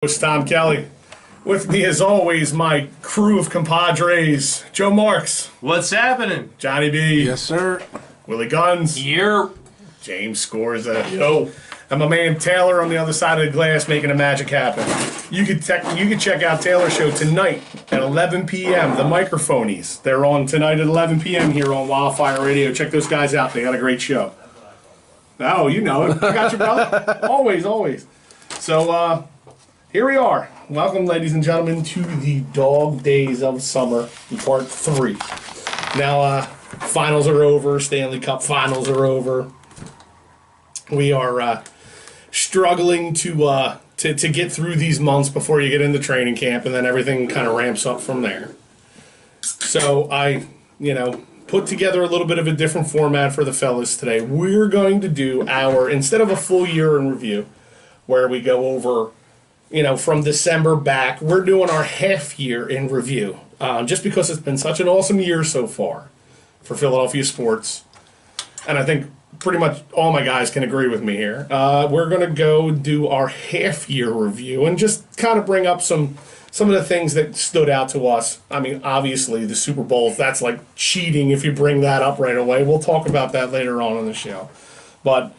It's Tom Kelly. With me, as always, my crew of compadres. Joe Marks. What's happening? Johnny B. Yes, sir. Willie Guns. Here. James Scorza. Yo. And my man Taylor on the other side of the glass making the magic happen. You can check out Taylor's show tonight at 11 p.m. The Microphonies. They're on tonight at 11 p.m. here on Wildfire Radio. Check those guys out. They got a great show. Oh, you know it. I got your brother. Always. So, here we are. Welcome, ladies and gentlemen, to the Dog Days of Summer, Part 3. Now, finals are over. Stanley Cup finals are over. We are struggling to get through these months before you get into training camp, and then everything kind of ramps up from there. So I, put together a little bit of a different format for the fellas today. We're going to do instead of a full year in review, where we go over from December back, we're doing our half year in review. Just because it's been such an awesome year so far for Philadelphia sports. And I think pretty much all my guys can agree with me here. We're going to go do our half year review and just kind of bring up some of the things that stood out to us. I mean, obviously the Super Bowl, that's like cheating if you bring that up right away. We'll talk about that later on in the show. But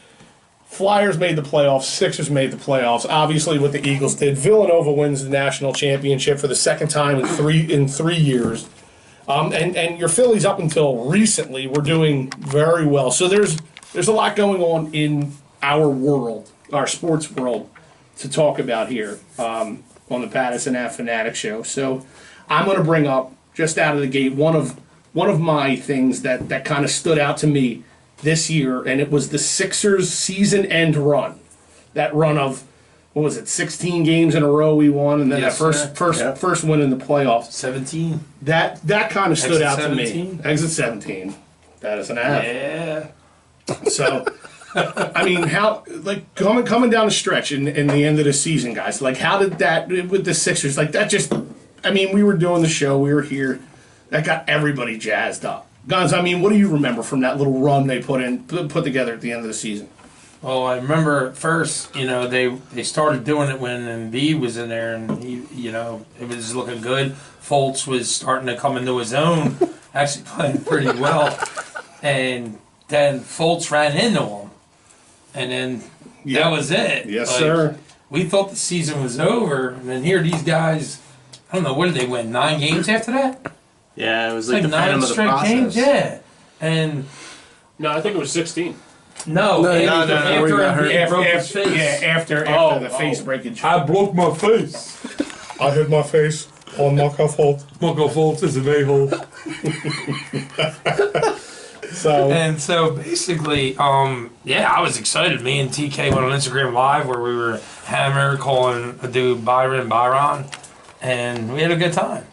Flyers made the playoffs. Sixers made the playoffs. Obviously, what the Eagles did. Villanova wins the national championship for the second time in three years. And your Phillies, up until recently, were doing very well. So there's a lot going on in our world, our sports world, to talk about here on the Pattison Ave Phanatics show. So I'm going to bring up, just out of the gate, one of my things that kind of stood out to me this year, and it was the Sixers season-end run. That run of, 16 games in a row we won, and then that first win in the playoffs. 17. That kind of stood out 17. to me. Exit 17. That is an F. Yeah. So, I mean, how, like, coming down the stretch in the end of the season, guys, like, how did that, with the Sixers, like, that just, I mean, we were doing the show, we were here, that got everybody jazzed up. Guns, I mean, what do you remember from that little run they put together at the end of the season? Well, I remember at first, they started doing it when Embiid was in there, and it was looking good. Fultz was starting to come into his own, actually playing pretty well, and then Fultz ran into him, and then that was it. Yes, sir. We thought the season was over, and then here these guys, I don't know, what did they win? 9 games after that? Yeah, it was like the 9 phantom of the straight process. games, yeah. And No, I think it was 16. no, after Embiid broke his face. Yeah, after the face breakage. I broke my face. I hit my face on Marco Fultz. Marco Fultz is an a-hole. So basically, I was excited. Me and TK went on Instagram Live where we were calling a dude Byron, and we had a good time.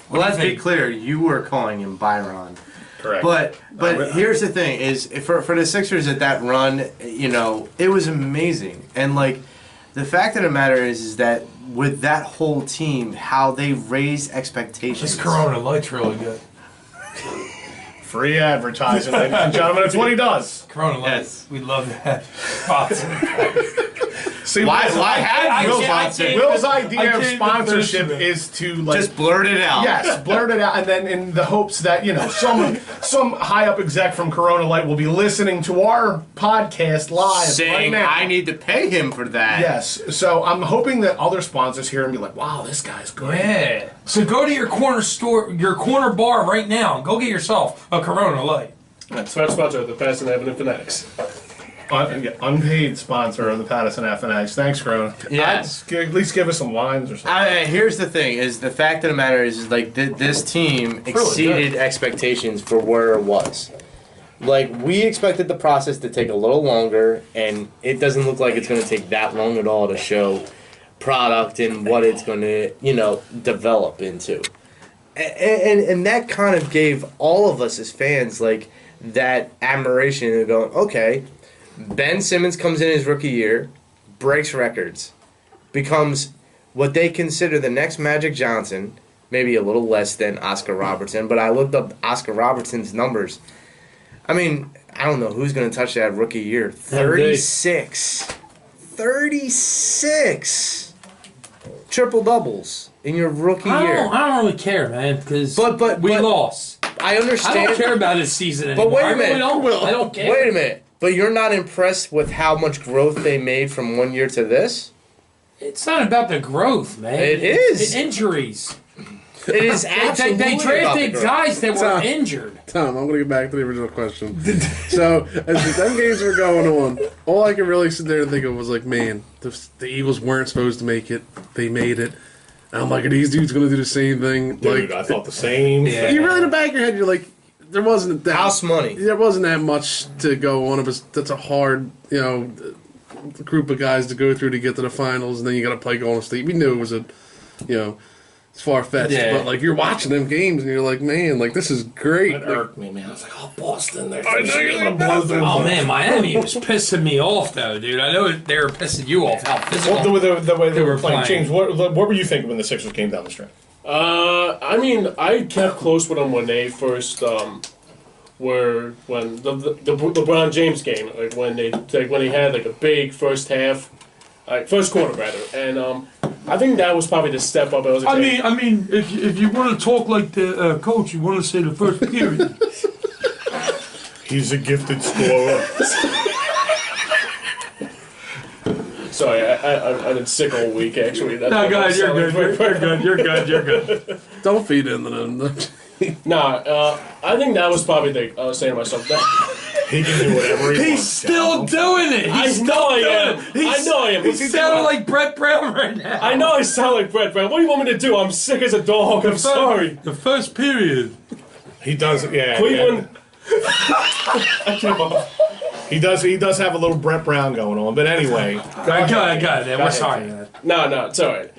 Well, let's be clear. You were calling him Byron. Correct. But here's the thing: is for the Sixers at that run, it was amazing. And like, the fact of the matter is that with that whole team, how they raised expectations. This Corona Light's really good. Free advertising, ladies and gentlemen. That's what he does. Corona Lights. We love that. See, why have Will's idea of sponsorship is to just blurt it out. Yes, blurt it out, and then in the hopes that some high up exec from Corona Light will be listening to our podcast live saying, right now. I need to pay him for that. Yes, so I'm hoping that other sponsors hear and be like, "Wow, this guy's great." Yeah. So go to your corner store, your corner bar right now, and go get yourself a Corona Light. That's our sponsor, the Pattison Ave Phanatics. Unpaid sponsor of the Pattison Ave Phanatics. Thanks, Corona. Yes. At least give us some lines or something. Here's the thing: is the fact of the matter is like this team exceeded expectations for where it was. Like, we expected the process to take a little longer, and it doesn't look like it's going to take that long at all to show product and what it's going to develop into. And that kind of gave all of us as fans like that admiration of going, okay. Ben Simmons comes in his rookie year, breaks records, becomes what they consider the next Magic Johnson, maybe a little less than Oscar Robertson, but I looked up Oscar Robertson's numbers. I mean, I don't know who's going to touch that rookie year. 36. 36. triple doubles in your rookie year. I don't really care, man, because But we lost. I understand. I don't care about his season anymore. But wait a minute. I don't care. Wait a minute. But you're not impressed with how much growth they made from one year to this? It's not about the growth, man. It is. The injuries. It is absolutely They about drafted the growth. guys that were Tom. injured. Tom, I'm going to get back to the original question. So, as the 10 games were going on, all I could really sit there and think of was like, man, the Eagles weren't supposed to make it. They made it. And I'm like, are these dudes going to do the same thing? Dude, like, I thought the same. Yeah. you really in the back of your head, you're like, there wasn't that House money. There wasn't that much to go on. It was that's a hard, group of guys to go through to get to the finals, and then you got to play Golden State. We knew it was it's far fetched, Yeah. but like you're watching them games, and you're like, man, like this is great. It Like, irked me, man. I was like, oh, Boston, they're I know you're like that. Oh man, Miami was pissing me off though, dude. I know they were pissing you off. How physical. Well, the way they were playing. playing. James, what were you thinking when the Sixers came down the stretch? I mean, I kept close with them when they first when the LeBron James game, like when they had like a big first half, first quarter rather, and I think that was probably the step up. I mean, if you want to talk like the coach, you want to say the first period. He's a gifted scorer. sorry, I've been sick all week actually. That's No, why I'm guys, you're sounding good. very- You're good. don't feed into them. Nah, I think that was probably I was saying to myself that. He can do whatever he He's wants. still doing it. I know I am. I know I am. He's sounding like Brett Brown right now. I know I sound like Brett Brown. What do you want me to do? I'm sick as a dog. I'm sorry. The first period. He does, yeah. Cleveland. Yeah. I give up. He does have a little Brett Brown going on, but anyway. I got it. We're ahead, sorry, Tim. man. No, it's alright.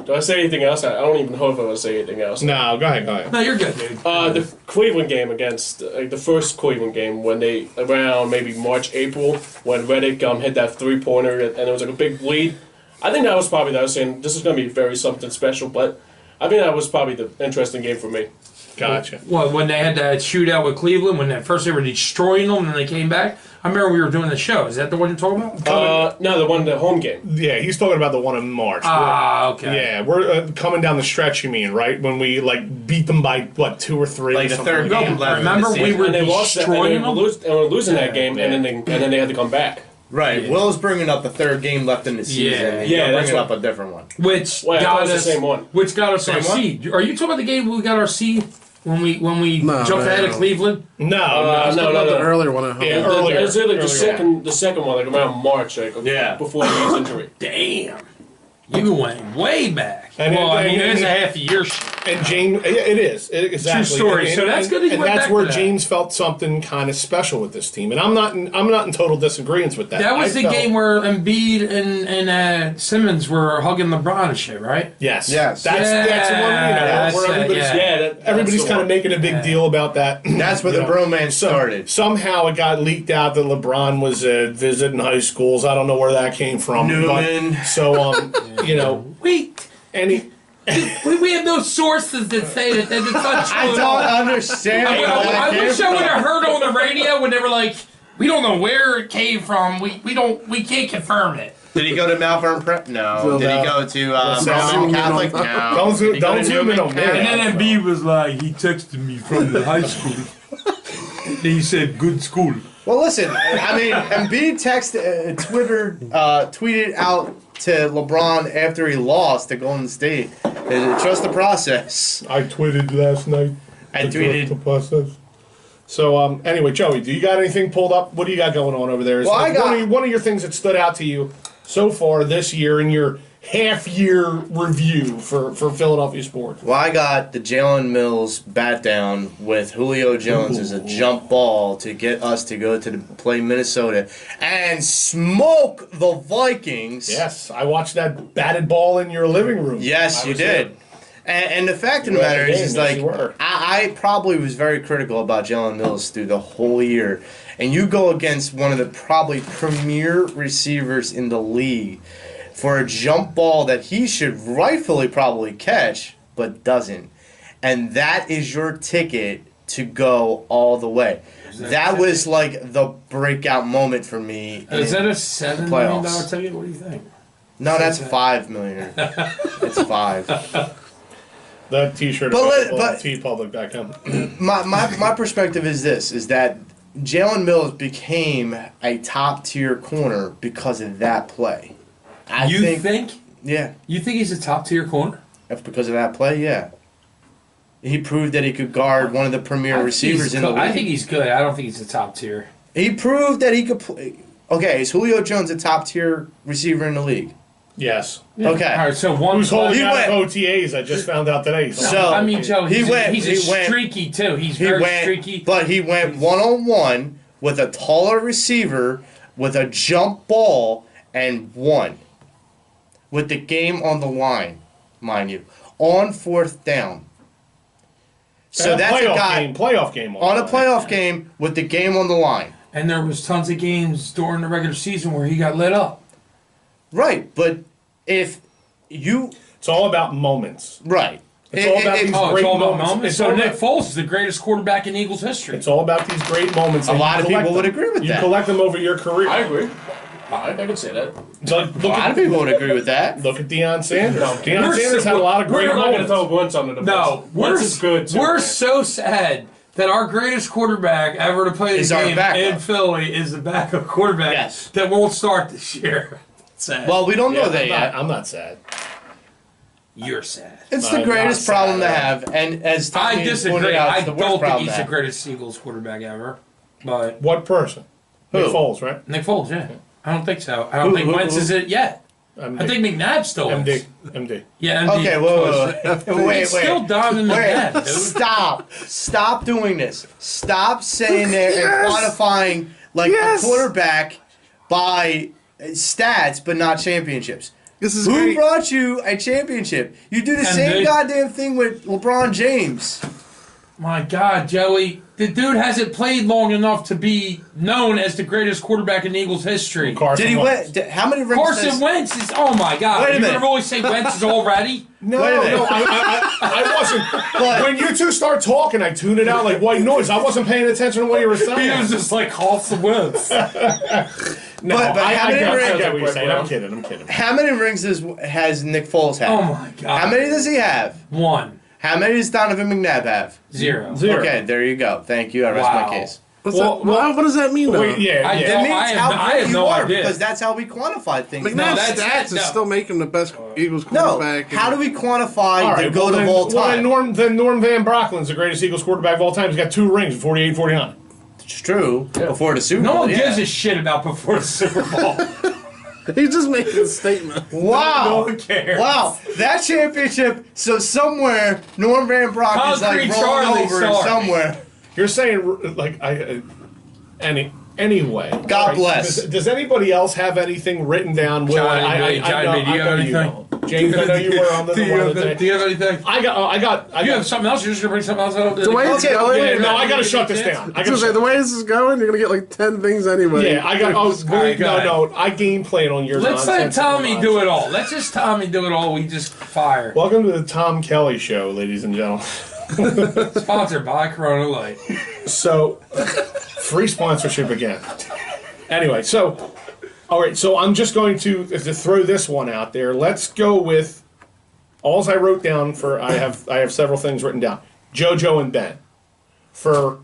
Do I say anything else? I don't even know if I'm gonna say anything else. No, go ahead. No, you're good, dude. The Cleveland game against the first Cleveland game when they around maybe March, April when Reddick hit that 3-pointer and it was like a big lead. I think that was probably that I was saying this is gonna be very something special, but I think that was probably the interesting game for me. Gotcha. Well, when they had that shootout with Cleveland, when at first they were destroying them and then they came back, I remember we were doing the show. Is that the one you're talking about? No, the home game. Yeah, he's talking about the one in March. Okay. Yeah, we're coming down the stretch, you mean, right? When we, beat them by, 2 or 3 Like or the something third like game that. left. Remember, in the we season. were And they lost that, destroying and them? they were losing that game, yeah. and then they had to come back. Right. Yeah. Will's bringing up the third game left in the season. Yeah. and Yeah, you're that's bringing what- up a different one. Which Wait, I thought got it was the us same one. Which got us Same our one? seed. Are you talking about the game we got our seed when we No, jumped ahead of no. Cleveland? No, no. The earlier one at home. Yeah, earlier. It was like Earlier. the second one, like around March, Yeah. before his injury. Damn. You went way back. And well, it- I mean, and- it's a half a year. And James, it is exactly True story. So that's good that you And went that's back where to that. James felt something kind of special with this team, and I'm not in total disagreement with that. That was I the felt- game where Embiid and Simmons were hugging LeBron and shit, right? Yes, Yes. That's the one. That's Where it, everybody's yeah. everybody's kind of making a big deal about that. That's where You the know, bromance so- started. Somehow it got leaked out that LeBron was visiting high schools. I don't know where that came from. Newman. But, so Wait. and he. We have no sources that say that it's not true. I at all. don't understand. where I that came wish I would from. have heard on the radio when they were like, "We don't know where it came from. We can't confirm it." Did he go to Malvern Prep? No. So Did he no. go to Sound Malvern Catholic? on- No. Don't Did he go to zoom in Newman on me. Catholic? And then Embiid was like, he texted me from the high school. He said, "Good school." Well, listen. I mean, Embiid tweeted out to LeBron after he lost to Golden State. Trust the process. I tweeted last night. I tweeted. The process. So anyway, Joey, do you got anything pulled up? What do you got going on over there? Well, I got- one of your things that stood out to you so far this year in your half-year review for Philadelphia sports. Well, I got the Jalen Mills bat down with Julio Jones as a jump ball to get us to go to play Minnesota and smoke the Vikings. Yes, I watched that batted ball in your living room. Yes, I you was did. there. And the fact of You the were at matter the is, game, is yes, like, you were. I probably was very critical about Jalen Mills through the whole year. And you go against one of the probably premier receivers in the league for a jump ball that he should rightfully probably catch, but doesn't. And that is your ticket to go all the way. That was like the breakout moment for me. Is in that a $7 million playoffs. ticket? What do you think? No, that's $5 million. It's 5. That T-shirt But is TeePublic.com. My perspective is this: is that Jalen Mills became a top tier corner because of that play. You think? Yeah. You think he's a top tier corner? If because of that play, yeah. He proved that he could guard one of the premier receivers in the league. I think he's good. I don't think he's a top tier. He proved that he could play. Okay, is Julio Jones a top tier receiver in the league? Yes. Yeah. Okay. All right, so one Who's holding He out went- of OTAs? I just found out today. So- I mean, Joe, he's he went- streaky too. He's He very went, streaky. but he went 1-on-1 with a taller receiver with a jump ball and won. With the game on the line, mind you, on 4th down. So that's a guy playoff game on a playoff game with the game on the line. And there was tons of games during the regular season where he got lit up. Right, but if you It's all about moments. right, It's all about these Oh, it's great all about moments. moments. It's So all Nick about- Foles is the greatest quarterback in Eagles history. It's all about these great moments. A and lot you of collect people would them. agree with You that. collect them over your career. I agree. I can say that. So, a lot of people would agree with that. Look at Deion Sanders. Deion We're Sanders had a lot of great We're not going to moments. throw Wentz under the bus. No, Wentz is good too. We're man. so sad that our greatest quarterback ever to play the Is our game backup. in Philly is the backup quarterback Yes. that won't start this year. Sad. Well, we don't know that I'm yet. not sad. You're sad. It's the I'm greatest not problem to sad. have, and as Tommy I pointed disagree. out, I it's the worst don't think problem he's to the have. greatest Eagles quarterback ever. But What person? Who? Nick Foles, right? Nick Foles, yeah. I don't think so. I don't think who- Wentz is it yet. MD. I think McNabb still MD. is. MD. Yeah, MD. Okay, wait. It's still Donovan McNabb, dude. Stop doing this. Stop saying that and quantifying like a quarterback by stats, but not championships. This is Who great. brought you a championship? You do the same MD. goddamn thing with LeBron James. My God, Joey. The dude hasn't played long enough to be known as the greatest quarterback in Eagles history. Carson Did he Wentz. win? How many rings? Carson does- Wentz is, oh my God. Wait a You're minute. going to really say Wentz is already? No, Wait a minute. no, I wasn't. But- when you two start talking, I tune it out like white noise. I wasn't paying attention to what you were He saying. was just like Carson Wentz. No, But how many I rings- get what you're saying. I'm kidding. How many rings has Nick Foles had? Oh my God. How many does he have? One. How many does Donovan McNabb have? Zero. Zero. Okay, there you go. Thank you. I rest Wow. my case. What's Well, that? Well, what does that mean, though? Wait, yeah. I It don't- means I have how no- I great have you no are idea. because that's how we quantify things. McNabb's No, that's- stats is no. still making the best Eagles No, quarterback. how do we quantify All the right, GOAT of all time? Then Norm Van Brocklin's the greatest Eagles quarterback of all time. He's got 2 rings, 48, 49. It's true. Before the Super No Bowl, one yeah. gives a shit about before the Super Bowl. He's just making a statement. Wow. No one cares. Wow, that championship. So somewhere, Norm Van Brock is like Concrete rolling Charlie, over sorry. somewhere. You're saying like anyway. God All right, bless. Does anybody else have anything written down? Will, Johnny, I do you have anything? know. James, I know you were on the Do you one have today. do you have anything? I got. You have something else? You're just going to bring something else out? The way it's Okay, going, wait, Yeah, no, I gotta shut this down. I was gonna say, the way this is going, you're gonna get like 10 things anyway. Yeah, I got. All right, go ahead. No, I game plan on your. Let's let nonsense. Tommy do it all. Let's just Tommy do it all. We just fire. Welcome to the Tom Kelly Show, ladies and gentlemen. Sponsored by Corona Light. So, free sponsorship again. Anyway, so, all right, so I'm just going to throw this one out there. Let's go with alls I wrote down for. I have several things written down. JoJo and Ben for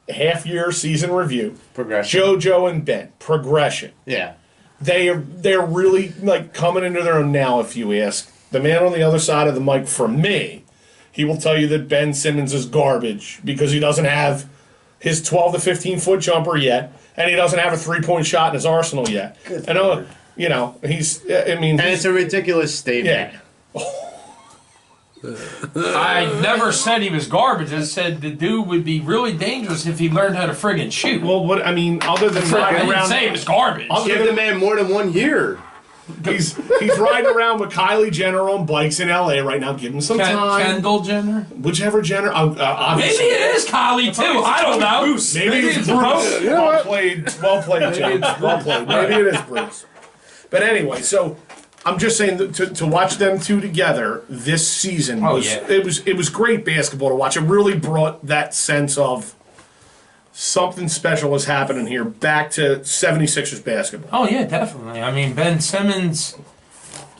half year season review. Progression. JoJo and Ben progression. Yeah. They're really like coming into their own now. If you ask the man on the other side of the mic, from me, he will tell you that Ben Simmons is garbage because he doesn't have his 12 to 15 foot jumper yet, and he doesn't have a 3-point shot in his arsenal yet. And he's. I mean, And it's a ridiculous statement. yeah. I never said he was garbage. I said the dude would be really dangerous if he learned how to friggin' shoot. Well, what I mean, other than I riding didn't around, say it was garbage. Give the man more than 1 year. he's riding around with Kylie Jenner on bikes in L.A. right now. Give him some time. Kendall Jenner? Whichever Jenner, Maybe obviously. it is Kylie too. I don't know. Maybe it's Bruce. Well played, James. Well played. Maybe it is Bruce. But anyway, so I'm just saying that to watch them two together this season was yeah. it was great basketball to watch. It really brought that sense of something special is happening here. Back to 76ers basketball. Oh yeah, definitely. I mean, Ben Simmons.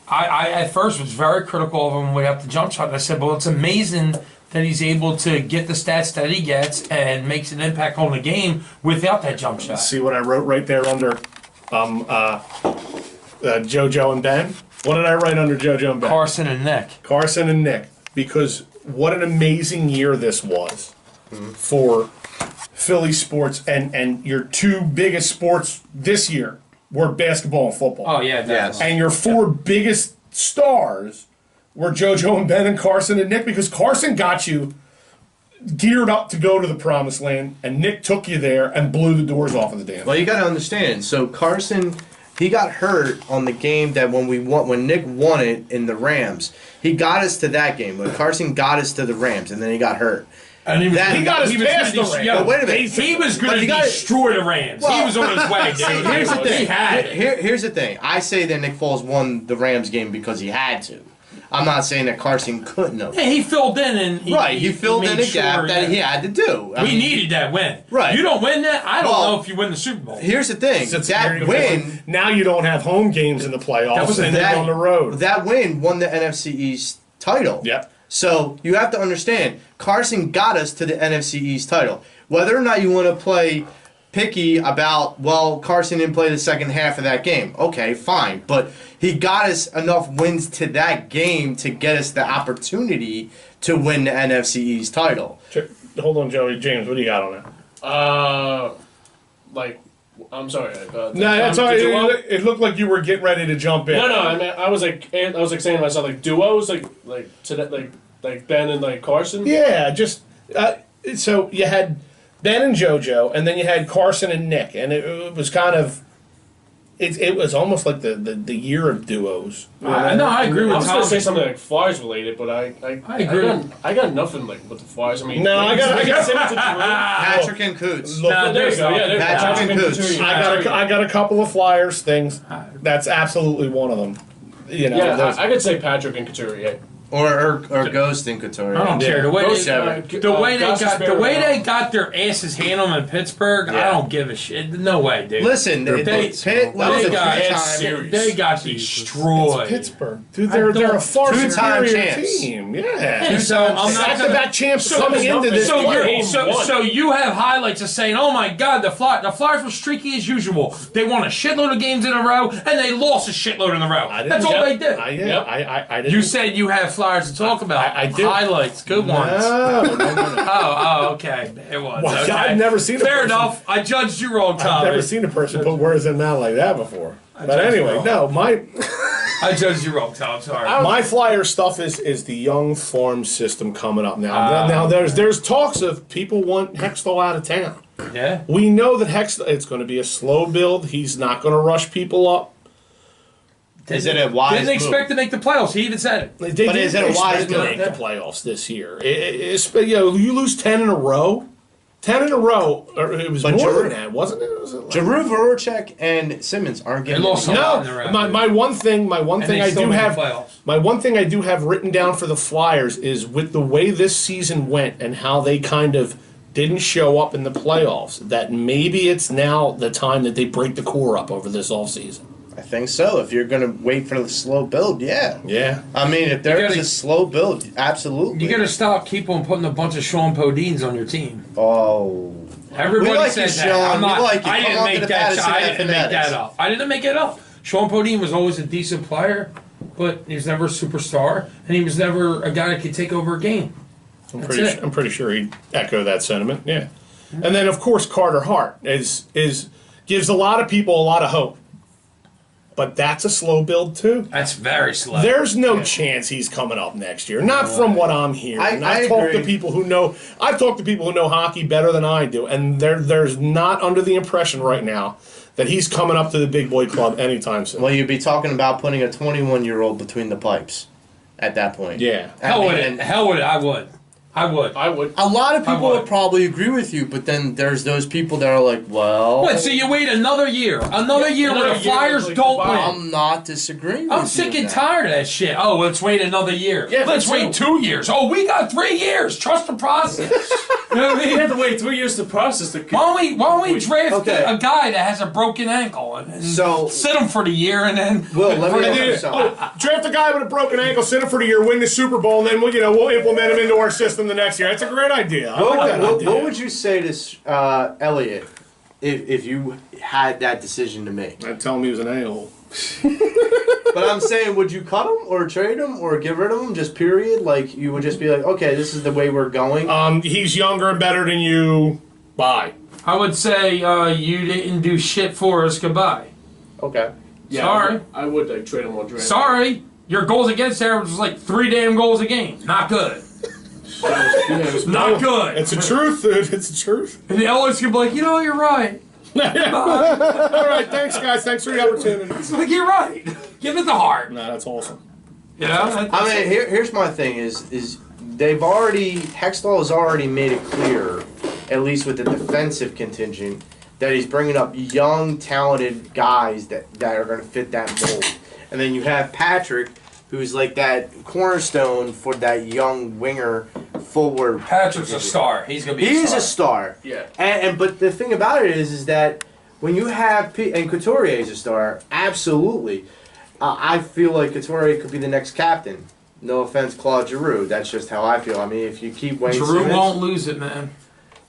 I at first was very critical of him way up the jump shot. And I said, well, it's amazing that he's able to get the stats that he gets and makes an impact on the game without that jump shot. See what I wrote right there under JoJo and Ben? What did I write under JoJo and Ben? Carson and Nick. Carson and Nick. Because what an amazing year this was for Philly sports. And your two biggest sports this year were basketball and football. Oh, yeah, definitely. And your four biggest stars were JoJo and Ben and Carson and Nick, because Carson got you geared up to go to the promised land, and Nick took you there and blew the doors off of the damn. Well, you got to understand. So Carson, he got hurt on the game that when Nick won it in the Rams, he got us to that game. When Carson got us to the Rams, and then he got hurt. And he got us past the Rams. But wait a minute. He was going to destroy the Rams. He was on his way, dude. Here's the thing. He had it. Here's the thing. I say that Nick Foles won the Rams game because he had to. I'm not saying that Carson couldn't have. Yeah, he filled in and He filled in made a gap sure that he had to do. We needed that win. Right. You don't win that, I don't know if you win the Super Bowl. Here's the thing. That win. Now you don't have home games in the playoffs, and then on the road. That win won the NFC East title. Yep. So you have to understand, Carson got us to the NFC East title. Whether or not you want to play picky about, well, Carson didn't play the second half of that game. Okay, fine. But he got us enough wins to that game to get us the opportunity to win the NFC East title. Hold on, Joey. James, what do you got on that? I'm sorry. No, that's all right. It looked like you were getting ready to jump in. No. I mean, I was like saying to myself, like duos, like Ben and like Carson. Yeah, just so you had Ben and JoJo, and then you had Carson and Nick, and it was kind of. It was almost like the year of duos. No, I agree with I was going Tom. to say something like Flyers related, but I agree. I got nothing like with the Flyers. I mean, No, I got similar to Drew. Patrick and Coots. Look, Nah, There you go. Yeah, there's Patrick and Coots. Couture. I got a couple of Flyers things. That's absolutely one of them. You know, Yeah, I could say Patrick and Couturier. Or Ghost and Couture. I don't care. The way Ghost, the way they got their asses handled in Pittsburgh, I don't give a shit. No way, dude. Listen, they got destroyed. Pittsburgh. Dude, they're a far two-time superior champs. team. Yeah. So I'm not Back-to-back champs coming into this year. So you have highlights of saying, "Oh my God, the Flyers were streaky as usual. They won a shitload of games in a row, and they lost a shitload in a row. That's all they did." I didn't. You said you have Flyers to talk about. I did. Highlights, good ones. No. Oh, okay. It was. Well, okay. I've never seen a Fair person- enough. I judged you wrong, Tom. I've never seen a person put words in mouth like that before. But anyway, no, I judged you wrong, Tom. Sorry. my Flyer stuff is the young farm system coming up now. Now there's talks of people want Hextall out of town. Yeah. We know that Hextall, it's going to be a slow build. He's not going to rush people up. Is it a wise Didn't expect to make the playoffs. He even said it. But is it a wise to move? make the playoffs this year? You lose 10 in a row. 10 in a row. Or it was more than that, wasn't it? Giroux, Voracek, and Simmons aren't getting. They lost a lot in the No, round. my one thing they I still do made the have, playoffs. my one thing I do have written down for the Flyers is with the way this season went and how they kind of didn't show up in the playoffs, that maybe it's now the time that they break the core up over this offseason. I think so. If you're going to wait for the slow build, yeah. Yeah. I mean, if there's a slow build, absolutely. You got to stop keep on putting a bunch of Sean Podines on your team. Oh. Everybody We like says you, that. Sean. I'm not, We like you. I Come didn't on make to the that. Pattison I Ave didn't make that Phanatics. up. I didn't make it up. Sean Podine was always a decent player, but he was never a superstar, and he was never a guy that could take over a game. I'm pretty sure he'd echo that sentiment. Yeah. And then of course Carter Hart is gives a lot of people a lot of hope. But that's a slow build too. That's very slow. There's no chance he's coming up next year. Not from what I'm hearing. I I've talked to agree. people who know. I've talked to people who know hockey better than I do, and there's not under the impression right now that he's coming up to the big boy club anytime soon. Well, you'd be talking about putting a 21-year-old between the pipes at that point. Yeah. Hell with it. Hell with it. I would. I would. I would. A lot of people would. would probably agree with you, but then there's those people that are like, well, What? So you wait another year where another the year, Flyers like, don't wow. win. I'm not disagreeing with I'm you sick with and that. tired of that shit. Oh, let's wait another year. Yeah, let's me wait too. 2 years. Oh, we got 3 years. Trust the process. You know what I You mean? have to wait 3 years to process the. Why don't we draft Okay. a guy that has a broken ankle and So- sit him for the year and then Will, let me And ask then, you something. draft a guy with a broken ankle, sit him for the year, win the Super Bowl, and then we'll implement him into our system the next year. That's a great idea. I like that idea. What would you say to Elliot if you had that decision to make? I'd tell him he was an a-hole. But I'm saying, would you cut him or trade him or get rid of him? Just period. Like you would just be like, okay, this is the way we're going. He's younger and better than you. Bye. I would say you didn't do shit for us. Goodbye. Okay. Yeah, Sorry. I would like trade him on draft. Sorry, your goals against average was like 3 damn goals a game. Not good. It was Not good. It's the truth, dude. It's the truth. And the Ellis could be like, you're right. All right, thanks, guys. Thanks for the opportunity. It's like, you're right. Give it the heart. Nah, that's awesome. You know? I mean, here's my thing: is they've already Hextall has already made it clear, at least with the defensive contingent, that he's bringing up young, talented guys that are going to fit that mold. And then you have Patrick, who's like that cornerstone for that young winger forward. Patrick's a star. He's gonna be. He's a star. Yeah. And but the thing about it is that when you have and Couturier is a star, absolutely. I feel like Couturier could be the next captain. No offense, Claude Giroux. That's just how I feel. I mean, if you keep Wayne Giroux Simmons, won't lose it, man.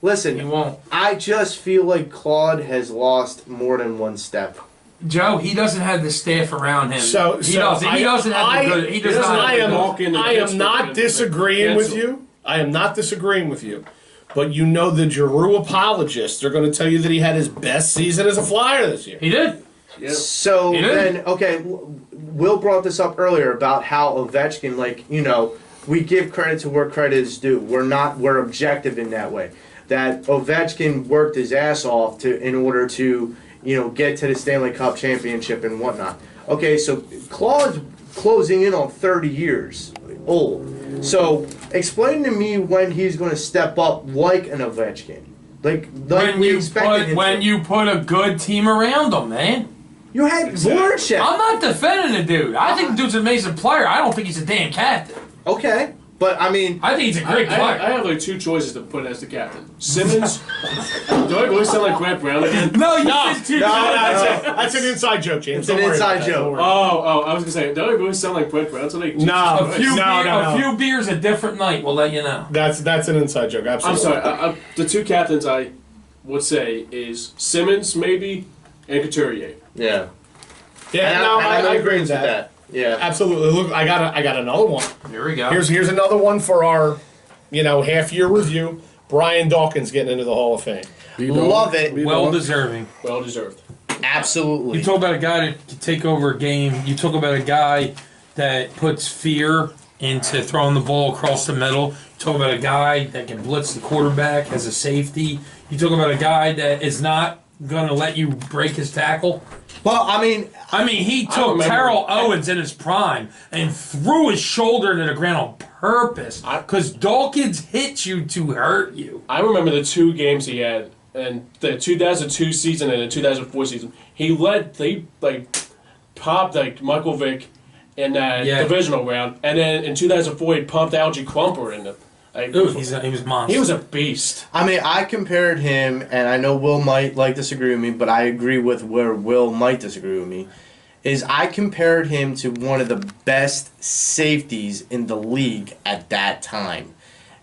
He listen. won't. I just feel like Claude has lost more than one step. Joe, he doesn't have the staff around him. He doesn't. He I- doesn't have I- the good. He does not. I have the walk in am, and I am Pittsburgh not and disagreeing with cancel. you. I am not disagreeing with you. But you know the Giroux apologists are going to tell you that he had his best season as a Flyer this year. He did. Yeah. So He did. then, okay, Will brought this up earlier about how Ovechkin, like, we give credit to where credit is due. We're objective in that way. That Ovechkin worked his ass off in order to, get to the Stanley Cup championship and whatnot. Okay, so Claude's closing in on 30 years old. So explain to me when he's going to step up like an Ovechkin. Like we expected him when to. you put a good team around him, man. You had Voracek. I'm not defending the dude. I think the dude's an amazing player. I don't think he's a damn captain. Okay, but I mean, I think he's a great player. I have like 2 choices to put as the captain. Simmons. Do I really sound like Grant Brown again? no, you said two. That's an inside joke, James. It's an Don't worry inside about that. joke. Don't worry. Oh, I was gonna say, do I really sound like Grant Brown? So like, No. A few, No. a few beers a different night. We'll let you know. That's an inside joke. I'm Absolutely. sorry. The 2 captains I would say is Simmons maybe and Couturier. yeah. Yeah, And no, I'm I in agree with agreement that. Yeah. Absolutely. Look, I got another one. Here we go. Here's another one for our, half-year review. Brian Dawkins getting into the Hall of Fame. Love it. well deserving. Well deserved. Absolutely. You talk about a guy that can take over a game. You talk about a guy that puts fear into throwing the ball across the middle. You talk about a guy that can blitz the quarterback as a safety. You talk about a guy that is not going to let you break his tackle. Well, I mean, He took remember- Terrell Owens in his prime and threw his shoulder to the ground on purpose because Dawkins hit you to hurt you. I remember the 2 games he had in the 2002 season and the 2004 season. He popped like Michael Vick in that divisional round, and then in 2004 he pumped Algie Crumper in the. Ooh, he was monster. He was a beast. I mean, I compared him, and I know Will might disagree with me, but I agree with where Will might disagree with me. Is I compared him to one of the best safeties in the league at that time.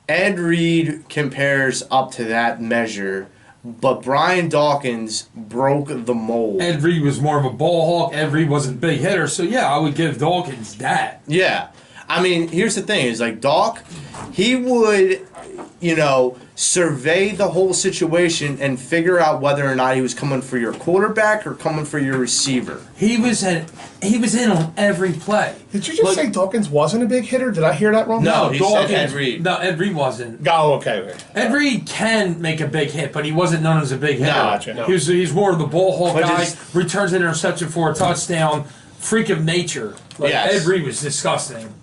Ed Reed compares up to that measure, but Brian Dawkins broke the mold. Ed Reed was more of a ball hawk. Ed Reed wasn't a big hitter, so yeah, I would give Dawkins that. Yeah. I mean, here's the thing, is like Doc, he would, survey the whole situation and figure out whether or not he was coming for your quarterback or coming for your receiver. He was in on every play. Did you just say Dawkins wasn't a big hitter? Did I hear that wrong? No, he said Dawkins- Ed Reed. No, Ed Reed wasn't. Oh, okay. Ed Reed can make a big hit, but he wasn't known as a big hitter. Gotcha. No. He's more of the ball hawk But guy, just- returns an interception for a touchdown, freak of nature. Like, Yes. Ed Reed was disgusting.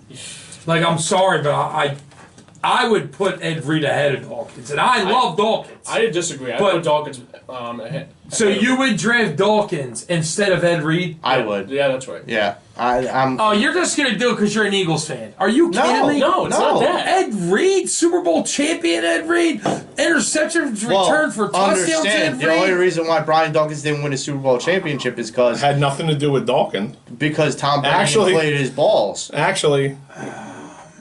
Like, I'm sorry, but I would put Ed Reed ahead of Dawkins, and I love Dawkins. I disagree. I But- put Dawkins ahead. So you would draft Dawkins instead of Ed Reed? I would. Yeah, that's right. Yeah. I'm. Oh, you're just gonna do it because you're an Eagles fan? Are you kidding me? No, it's not that. Ed Reed, Super Bowl champion Ed Reed, interception return for touchdowns understand. Ed The only Reed. reason why Brian Dawkins didn't win a Super Bowl championship is It had nothing to do with Dawkins. because Tom Brady Actually- inflated his balls. Actually,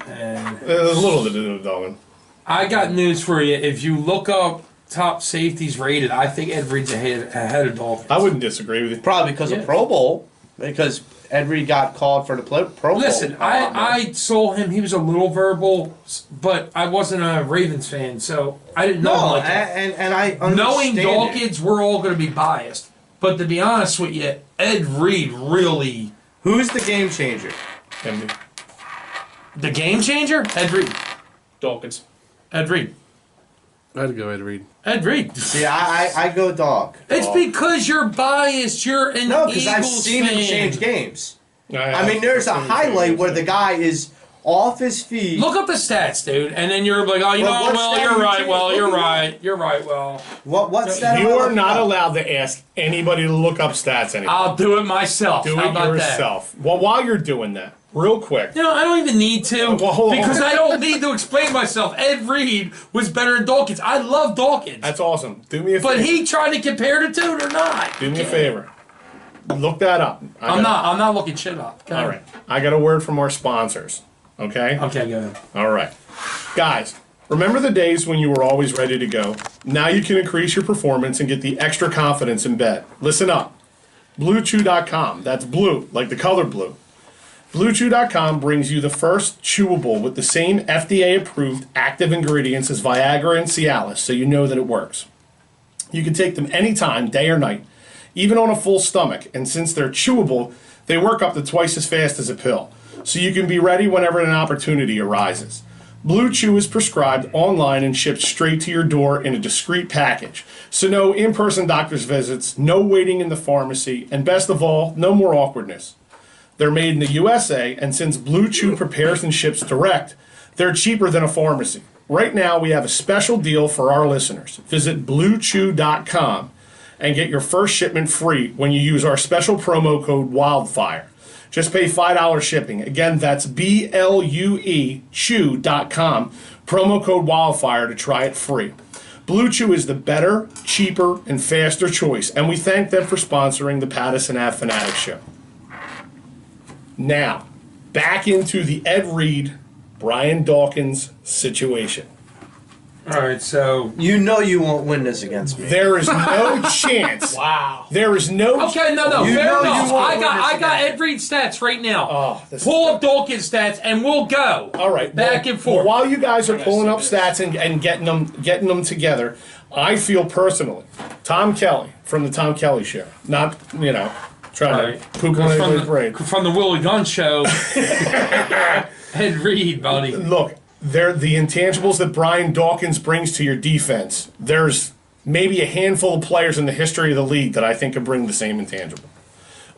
And there's a little to do with Dawkins. I got news for you. If you look up top safeties rated, I think Ed Reed's ahead of Dawkins. I wouldn't disagree with you. Probably because Yeah. of Pro Bowl, because Ed Reed got called for the Pro Bowl. Listen, I saw him. He was a little verbal, but I wasn't a Ravens fan, so I didn't know him No, like that. and I understand Knowing it. Dawkins, we're all going to be biased. But to be honest with you, Ed Reed really Who's the game changer? MD. the game changer. Ed Reed. Dawkins. Ed Reed. I'd go Ed Reed. Ed Reed. See, I go dog. It's because you're biased. You're an No, because Eagles I've seen fan. him change games. I mean, there's a highlight where the guy is off his feet. Look up the stats, dude, and then you're like, oh, you Well, know, what well, stat you're are you right. taking? Well, you're Look at right. You're right. Well, What's that? You are not allowed to ask anybody to look up stats anymore. I'll do it myself. Do How it about yourself. Well, while you're doing that, real quick. that? You know, I don't even need to Well, hold on. because I don't need to explain myself. Ed Reed was better than Dawkins. I love Dawkins, That's awesome. Do me a but favor. he tried to compare the two or not. Do me a favor. Look that up. I'm not looking shit up. Okay? All right. I got a word from our sponsors. Okay? Okay, go ahead. All right. Guys, remember the days when you were always ready to go? Now you can increase your performance and get the extra confidence in bed. Listen up. BlueChew.com. That's blue, like the color blue. BlueChew.com brings you the first chewable with the same FDA-approved active ingredients as Viagra and Cialis, so you know that it works. You can take them anytime, day or night, even on a full stomach, and since they're chewable, they work up to twice as fast as a pill, so you can be ready whenever an opportunity arises. Blue Chew is prescribed online and shipped straight to your door in a discreet package, so no in-person doctor's visits, no waiting in the pharmacy, and best of all, no more awkwardness. They're made in the USA, and since Blue Chew prepares and ships direct, they're cheaper than a pharmacy. Right now, we have a special deal for our listeners. Visit BlueChew.com and get your first shipment free when you use our special promo code WILDFIRE. Just pay $5 shipping. Again, that's BLUE Chew.com, promo code WILDFIRE to try it free. Blue Chew is the better, cheaper, and faster choice, and we thank them for sponsoring the Pattison Ave Phanatics show. Now, back into the Ed Reed, Brian Dawkins situation. All right, so You know you won't win this against me. There is no chance. Wow. There is no. okay, no, You fair know enough. you won't I got win this Ed Reed stats right now. Oh, this Pull up Dawkins stats, and we'll go. All right, back well, and forth. well, while you guys are pulling up see this. stats and getting them together, I feel personally, Tom Kelly from the Tom Kelly Show, not trying Right. to poop on anybody's from, parade. from the Willie Gunn show. Ed Reed, buddy. Look, they're the intangibles that Brian Dawkins brings to your defense. There's maybe a handful of players in the history of the league that I think can bring the same intangible.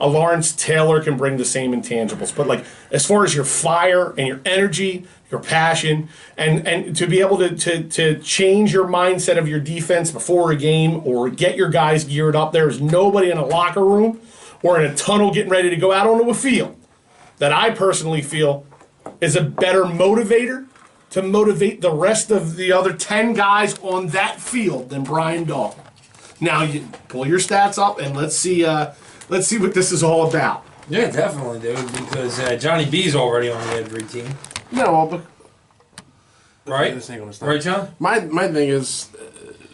A Lawrence Taylor can bring the same intangibles, but like as far as your fire and your energy, your passion, and to be able to change your mindset of your defense before a game or get your guys geared up, there's nobody in a locker room or in a tunnel getting ready to go out onto a field that I personally feel is a better motivator to motivate the rest of the other 10 guys on that field than Brian Dawkins. Now you pull your stats up and let's see what this is all about. Yeah, definitely, dude, because Johnny B's already on the Ed Reed team. No, but Right? this ain't gonna stop. Right, John? My thing is,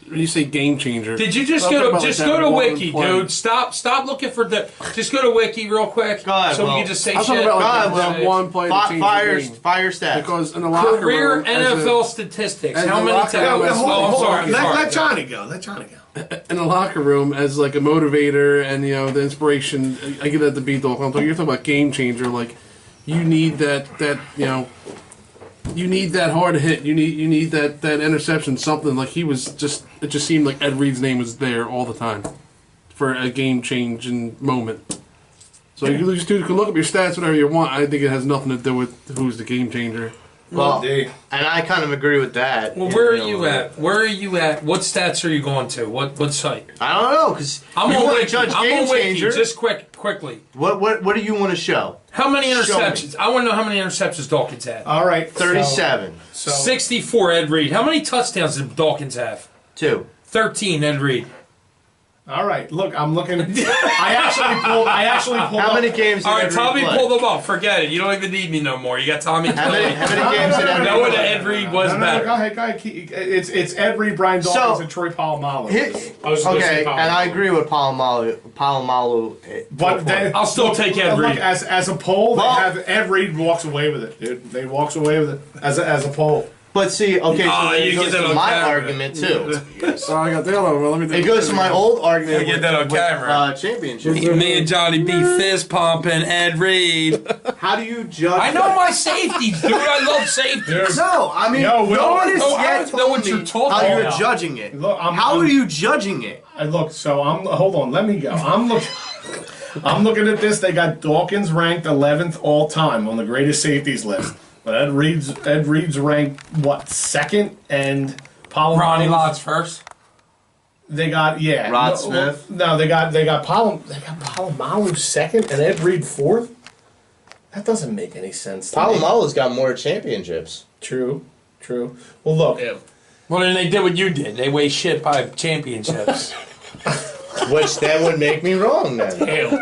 when you say game changer, Did you just I'm go talking to about, just like, go that to one Wiki, play. dude? Stop looking for the. Just go to Wiki real quick, Go ahead, so we Will. can just say I'm talking shit. about like God, that Say- one play to change Fire, the game. fire stats. Because in the locker Career room, as a- NFL statistics. as How a many locker times? room- Oh, I'm sorry. I'm sorry. Let Johnny go. Let Johnny go. in the locker room as like a motivator and the inspiration. I get that the beat dog. You're talking about game changer. Like you need that you need that hard hit. You need that interception. Something like he was just. It just seemed like Ed Reed's name was there all the time for a game changing moment. So you can look up your stats whatever you want. I think it has nothing to do with who's the game changer. Well, D. and I kind of agree with that. Well, where are you at? Where are you at? What stats are you going to? What site? I don't know, because I'm you on want to Wiki. judge I'm game on Wiki. changers. Just quickly. What do you want to show? How many Show me. interceptions? I want to know how many interceptions Dawkins had. All right. 37. So 64, Ed Reed. How many touchdowns did Dawkins have? 2. 13, Ed Reed. all right. Look, I'm looking. I actually pulled. How up- many games did All right, Ed Reed Tommy play? pulled them up. Forget it. You don't even need me no more. You got Tommy. How many games did Ed Reed No one play? Ed Reed was No, better. go ahead. It's Ed Reed, Brian Dawkins, So- and Troy Polamalu. I was gonna say Okay, and I agree with Palomalu. But I'll still take Ed Reed. As a poll, Well- they have Ed Reed walks away with it, dude. They walks away with it as a poll. But see, okay, so Oh, then you it get goes that to on my camera. argument too. So I got the other one. Well, let me do It goes to my old argument Gotta get with, that on with, camera. championship. Me and Johnny B fist pumping Ed Reed. How do you judge? I know my safeties, dude. I love safeties. No, I mean, No, no, Will- one has No, I yet don't know told what me you're talking how you're about. judging it. Look, How are you judging it? Look, so hold on, let me go. I'm looking at this. They got Dawkins ranked 11th all time on the greatest safeties list. But Ed Reed's ranked what, second, and Polamalu. Ronnie Lott's first. They got Rod Smith. No, they got Polamalu second and Ed Reed fourth. That doesn't make any sense. To me. Palomalu's got more championships. True. Well, look. Yeah. Well, then they did what you did. They weigh shit by championships. Which that would make me wrong then. Damn.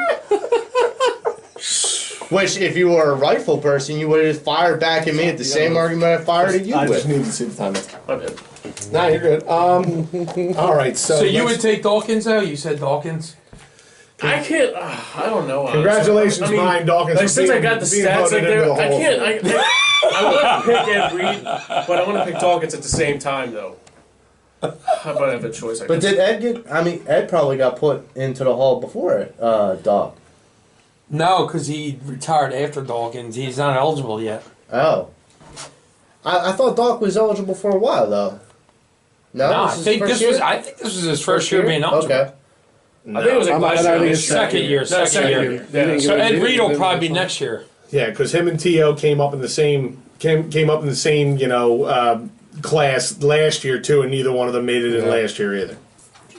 Which, if you were a rifle person, you would have fired back at me at the same argument I fired at you I just with. need to see the time. My bad. Nah, you're good. All right. So You let's- would take Dawkins, though? You said Dawkins? I can't. I don't know. honestly. Congratulations, I mean, Brian Dawkins. Like, for since I being- got the being stats voted like into there, the I Hall of can't. Fame. I want to pick Ed Reed, but I want to pick Dawkins at the same time, though. How about I have a choice? I But guess. did Ed get? I mean, Ed probably got put into the hall before Doc. No, because he retired after Dawkins. He's not eligible yet. Oh, I thought Doc was eligible for a while though. No, No, I this is think first this year? was. I think this was his first year being eligible. Okay. I think it was like I'm- last I year. think this it's year. Second year. No, Second year. Yeah. So Ed Reed will probably be next year. Yeah, because him and T.O. came up in the same class last year too, and neither one of them made it in last year either.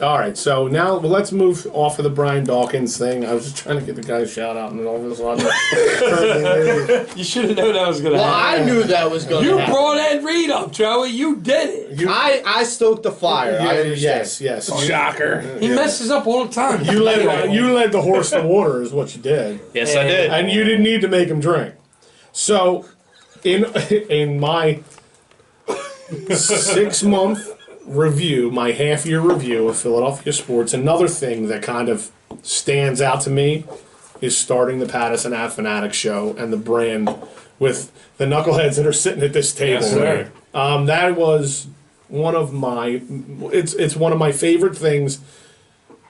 All right, so now let's move off of the Brian Dawkins thing. I was just trying to get the guy a shout out, and all of a sudden, You should have known that was going to Well, I knew that was going You to happen. brought Ed Reed up, Joey. You did it. I stoked the fire. I understand. yes. Shocker. He messes up all the time. You led the horse to water is what you did, Yes, I did. and you didn't need to make him drink. So, in my 6-month review, my half-year review of Philadelphia sports, another thing that kind of stands out to me is starting the Pattison Ave Phanatics show and the brand with the knuckleheads that are sitting at this table. Yes, sir. That was one of my. It's one of my favorite things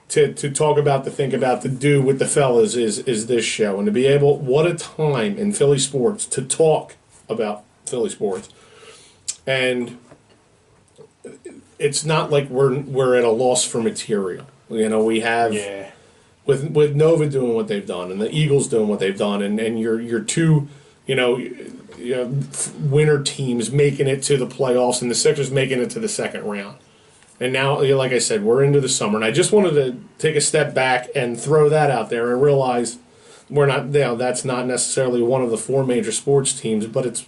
to talk about, to think about, to do with the fellas is this show, and to be able. What a time in Philly sports to talk about Philly sports, and it's not like we're at a loss for material. You know, we have with Nova doing what they've done and the Eagles doing what they've done, and your two, winter teams making it to the playoffs and the Sixers making it to the second round. And now, like I said, we're into the summer, and I just wanted to take a step back and throw that out there and realize we're not. That's not necessarily one of the 4 major sports teams, but it's.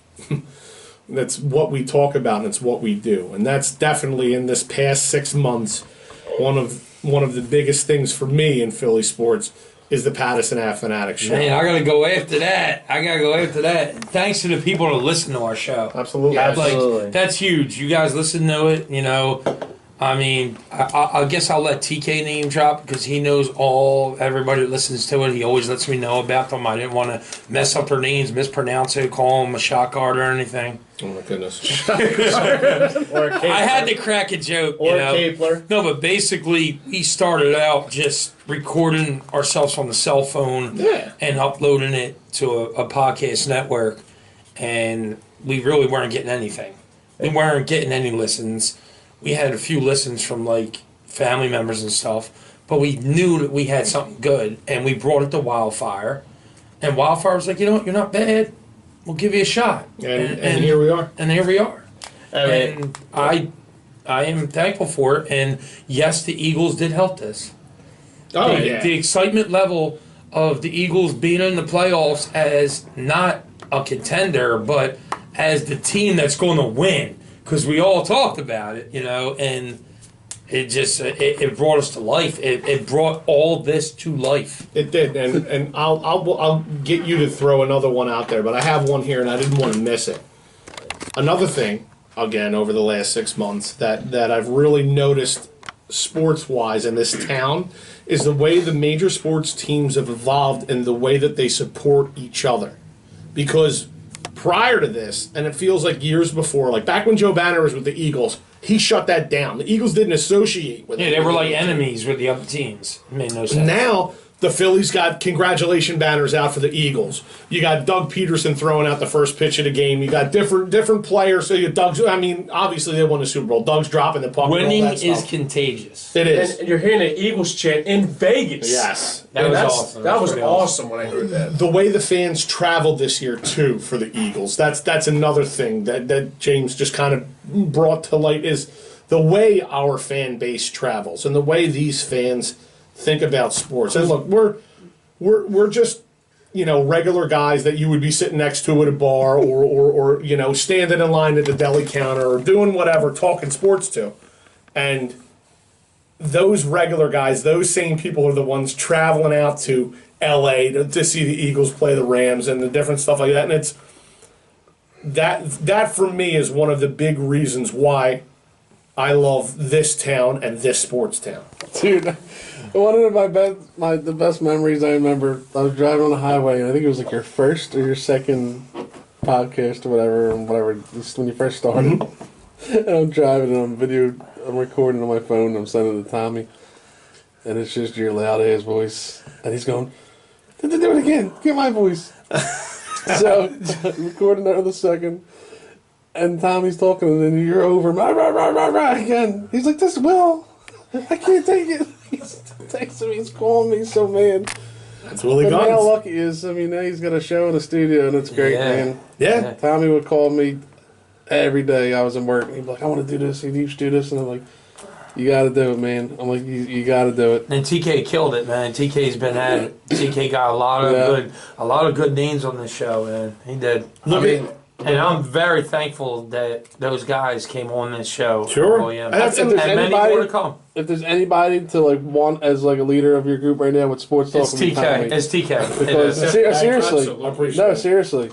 That's what we talk about, and it's what we do, and that's definitely in this past 6 months one of the biggest things for me in Philly sports is the Pattison Ave Phanatics show. Man, I got to go after that. Thanks to the people that listen to our show. Absolutely, Absolutely. That's huge. You guys listen to it, I mean, I guess I'll let TK name drop because he knows everybody that listens to it. He always lets me know about them. I didn't want to mess up their names, mispronounce it, call them a shot guard or anything. Oh my goodness! Or a Capler. I had to crack a joke, Or a Capler. No, but basically, we started out just recording ourselves on the cell phone and uploading it to a podcast network, and we really weren't getting anything. We weren't getting any listens. We had a few listens from, family members and stuff, but we knew that we had something good, and we brought it to Wildfire, and Wildfire was like, you're not bad. we'll give you a shot. And here we are. And here we are. I mean, And I am thankful for it. And yes, the Eagles did help this. Oh, The excitement level of the Eagles being in the playoffs as not a contender, but as the team that's going to win. Because we all talked about it, and it just it brought us to life. It brought all this to life. It did, and I'll get you to throw another one out there, but I have one here, and I didn't want to miss it. Another thing, again, over the last 6 months that I've really noticed sports-wise in this town is the way the major sports teams have evolved and the way that they support each other. Because prior to this, and it feels like years before, like back when Joe Banner was with the Eagles, he shut that down. The Eagles didn't associate with it. Yeah, they were like enemies with the other teams. It made no sense. Now, the Phillies got congratulation banners out for the Eagles. You got Doug Peterson throwing out the first pitch of the game. You got different players. So you Doug's. I mean, obviously they won the Super Bowl. Doug's dropping the puck. Winning and all that is stuff. contagious. It is. And you're hearing an Eagles chant in Vegas. Yes. That And was that's- awesome. That was pretty awesome when I heard that. The way the fans traveled this year too for the Eagles. That's another thing that James just kind of brought to light is the way our fan base travels and the way these fans think about sports. And look, we're just regular guys that you would be sitting next to at a bar or standing in line at the deli counter or doing whatever, talking sports to, and those regular guys, those same people are the ones traveling out to L.A. to see the Eagles play the Rams and the different stuff like that. And it's that for me is one of the big reasons why I love this town and this sports town. Dude, one of the best memories I remember, I was driving on the highway, and I think it was like your first or your second podcast or whatever, this is when you first started. And I'm driving and I'm recording on my phone and I'm sending it to Tommy. And it's just your loud ass voice. And he's going, do it again, get my voice. So, recording another second. And Tommy's talking, and then you're over, rah, rah, rah, rah, rah, again. He's like, this Will, I can't take it. He's texting me, he's calling me so mad. That's Willie But how Guns. lucky he is. I mean, now he's got a show in the studio, and it's great, Yeah. man. Yeah. Tommy would call me every day. I was in work, and he'd be like, I want to do this, you should do this. And I'm like, you got to do it, man. I'm like, you got to do it. And TK killed it, man. TK's been at it. TK got a lot of good names on this show, man. He did. And I'm very thankful that those guys came on this show. Sure. Oh, yeah. And if And there's many anybody- more to come. If there's anybody to like want as like a leader of your group right now with sports talk, It's would be TK. Tommy. It's TK. Because It is. seriously, Absolutely. I appreciate no, it. seriously. I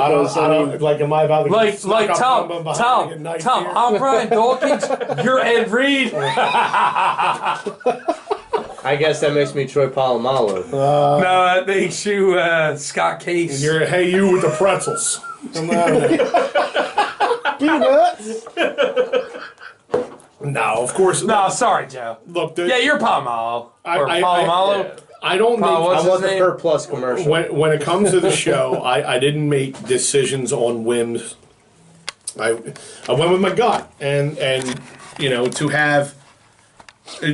Because don't like. Am I about to get Like snuck up Tom, on behind me and get knifed Tom, here? I'm Brian Dawkins. You're Ed Reed. I guess that makes me Troy Polamalu. No, that makes you Scott Case. You're hey you with the pretzels. Come out of there. No, of course. No, sorry, Joe. Look, Yeah, you're Palomalo. Or I- Palomalo. I don't make. Paul, what's I want his the name? Per Plus commercial. When it comes to the show, I didn't make decisions on whims. I went with my gut, and to have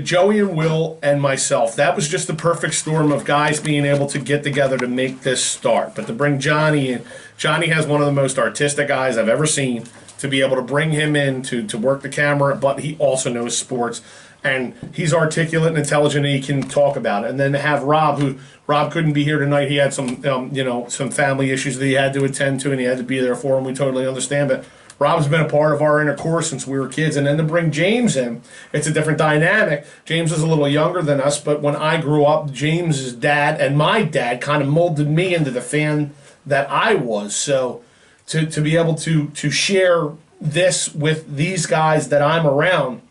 Joey and Will and myself, that was just the perfect storm of guys being able to get together to make this start. But to bring Johnny in, Johnny has one of the most artistic eyes I've ever seen. To be able to bring him in to work the camera, but he also knows sports. And he's articulate and intelligent, and he can talk about it. And then to have Rob couldn't be here tonight. He had some, some family issues that he had to attend to, and he had to be there for him. We totally understand. But Rob's been a part of our inner core since we were kids. And then to bring James in, it's a different dynamic. James is a little younger than us, but when I grew up, James's dad and my dad kind of molded me into the fan that I was. So to be able to share this with these guys that I'm around,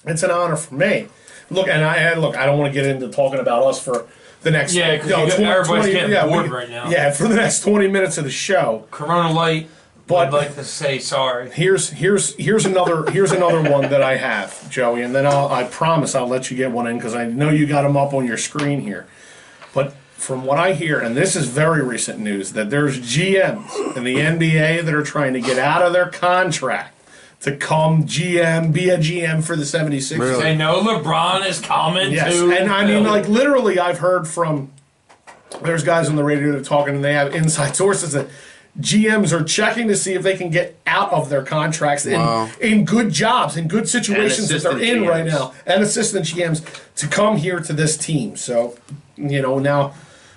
it's an honor for me. Look, I don't want to get into talking about us for the next. Yeah, because everybody's getting bored right now. Yeah, for the next 20 minutes of the show. Corona Light. But I'd like to say sorry. Here's another one that I have, Joey, and then I promise I'll let you get one in because I know you got them up on your screen here. But from what I hear, and this is very recent news, that there's GMs in the NBA that are trying to get out of their contract to come be a GM for the 76ers. Really? They know LeBron is coming Yes, too. and I mean, like, literally, I've heard from, there's guys on the radio that are talking, and they have inside sources that GMs are checking to see if they can get out of their contracts Wow. in good jobs, in good situations that they're assistant in right GMs. now, and assistant GMs to come here to this team. So, now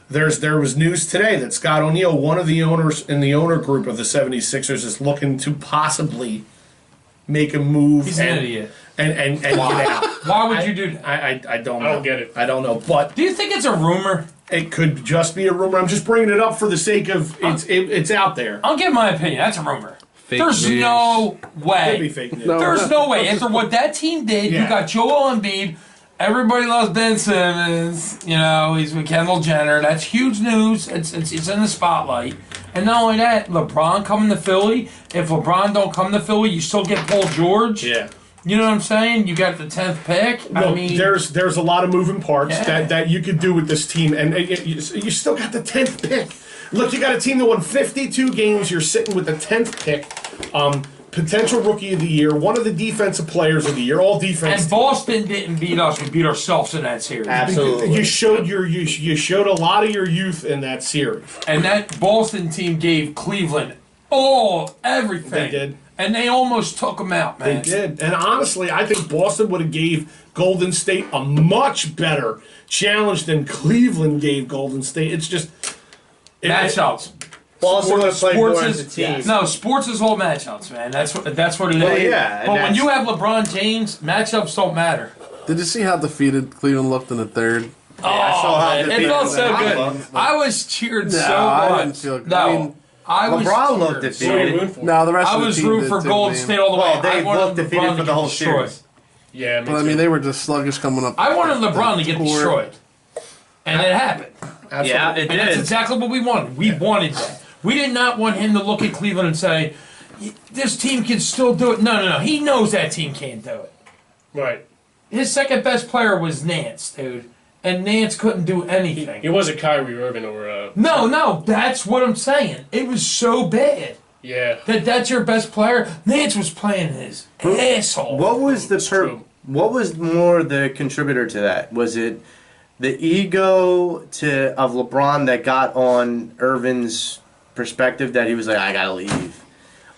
there was news today that Scott O'Neill, one of the owners in the owner group of the 76ers, is looking to possibly make a move. He's an idiot. And get out. Why would you do that? I don't know. I don't get it. I don't know, but Do you think it's a rumor? it could just be a rumor. I'm just bringing it up for the sake of it's out there. I'll give my opinion. That's a rumor. Fake There's news. no Could be way. fake news. No. There's no way. After what that team did, Yeah. you got Joel Embiid. Everybody loves Ben Simmons. He's with Kendall Jenner. That's huge news. It's in the spotlight. And not only that, LeBron coming to Philly. If LeBron don't come to Philly, you still get Paul George. Yeah. You know what I'm saying? You got the 10th pick. Look, there's a lot of moving parts Yeah. that you could do with this team, and you still got the 10th pick. Look, you got a team that won 52 games. You're sitting with the 10th pick, potential rookie of the year, one of the defensive players of the year, all defense. And Boston didn't beat us. We beat ourselves in that series. Absolutely. You showed you showed a lot of your youth in that series. And that Boston team gave Cleveland everything. They did. And they almost took them out, They man. did, and honestly, I think Boston would have gave Golden State a much better challenge than Cleveland gave Golden State. It's just Matchups. Boston would have played more as a is team. no sports is all matchups, man. That's what it is. Well, yeah, and but when that's- you have LeBron James, matchups don't matter. Did you see how defeated Cleveland looked in the third? I saw how Man, it defeated felt so LeBron good. looked. I was cheered so I much. didn't feel good. No, I mean, I was LeBron looked cheered. defeated. What are you rooting for? No, the rest I of the was team rooting did for too, Golden man. State all the way. Well, they I wanted looked defeated LeBron for to the get whole destroyed. series. Yeah, me But I too. mean, they were just sluggish coming up. I wanted LeBron to get Core. destroyed, and it happened. Yeah, it And that's did. exactly what we wanted. We wanted that. We did not want him to look at Cleveland and say, "This team can still do it." No. He knows that team can't do it. Right. His second best player was Nance, dude, and Nance couldn't do anything. It wasn't Kyrie Irving or No, that's what I'm saying. It was so bad yeah. that's your best player. Nance was playing his asshole. What was the true. What was more the contributor to that? Was it the ego of LeBron that got on Irvin's perspective that he was like, I gotta leave?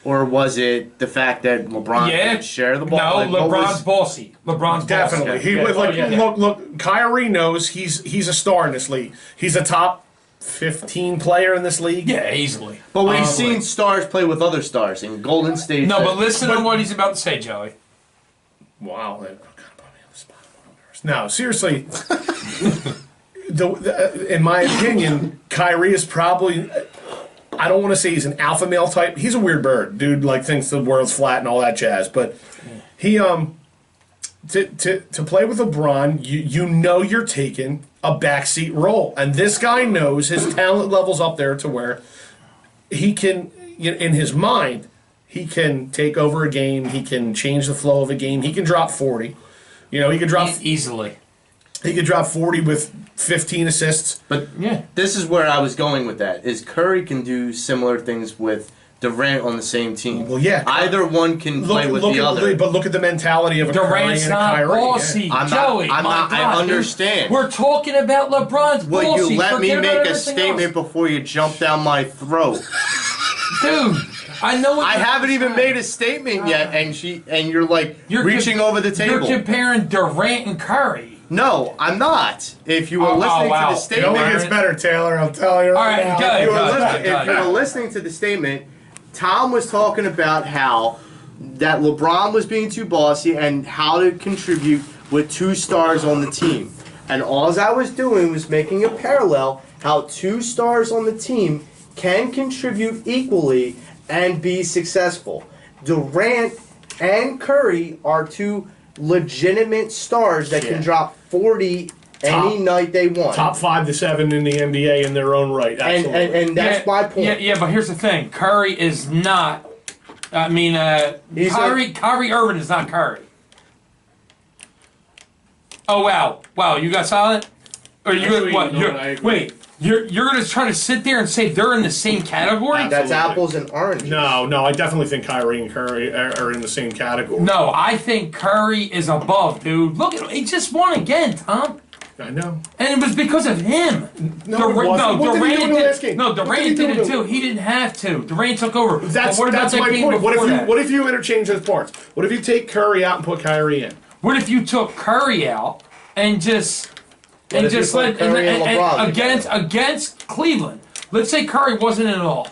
Or was it the fact that LeBron could share the ball? No, Like, what LeBron's was- bossy. LeBron's Definitely. bossy. He Yeah. would Oh, yeah. look, Kyrie knows he's a star in this league. He's a top 15 player in this league. Yeah, easily. But we've seen stars play with other stars in Golden State. No, but listen to what he's about to say, Joey. Wow. That kind of put me on the spot. No, seriously. In my opinion, Kyrie is probably. I don't want to say he's an alpha male type. He's a weird bird, dude. Like thinks the world's flat and all that jazz. But he to play with LeBron, you know you're taking a backseat role, and this guy knows his talent level's up there to where he can, in his mind, he can take over a game. He can change the flow of a game. He can drop 40. He could drop Easily. he could drop 40 with 15 assists. But Yeah. this is where I was going with that. Is Curry can do similar things with Durant on the same team. Well, yeah. Either one can play with the other. But look at the mentality of a Curry Durant's and a not Kyrie. bossy. Yeah. I'm Joey, not- my God, I dude. understand. We're talking about LeBron's Will bossy. you let me Forget make about a everything statement else. before you jump down my throat? Dude, I know what I you're haven't even saying. made a statement yet, and you're like You're reaching over the table. You're comparing Durant and Curry. No, I'm not. If you were Oh, listening wow. to the It statement, only gets better, Taylor. I'm telling you. All right, now. go ahead, if you were go ahead, listening- go if ahead. you were listening to the statement, Tom was talking about how that LeBron was being too bossy and how to contribute with two stars on the team. And all I was doing was making a parallel how two stars on the team can contribute equally and be successful. Durant and Curry are two legitimate stars that Yeah. can drop 40 any Top- night they want. Top 5 to 7 in the NBA in their own right. and, Absolutely. and that's my point. Yeah, but here's the thing. Curry is not. I mean, He's Kyrie Irving is not Curry. Oh wow, you got silent? Or you That's what what? you know, I agree. Wait, you're gonna try to sit there and say they're in the same category? That's Absolutely. apples and oranges. No, I definitely think Kyrie and Curry are in the same category. No, I think Curry is above, dude. Look at him. He just won again, Tom. I know. And it was because of him. No, it wasn't. What did he do in the last game? No, What did he Durant do did in it the- too. He didn't have to. Durant took over. That's but what about that my game point. before What if you interchange those parts? What if you take Curry out and put Kyrie in? What if you took Curry out and just What if you put let Curry and LeBron against Cleveland? Let's say Curry wasn't in at all.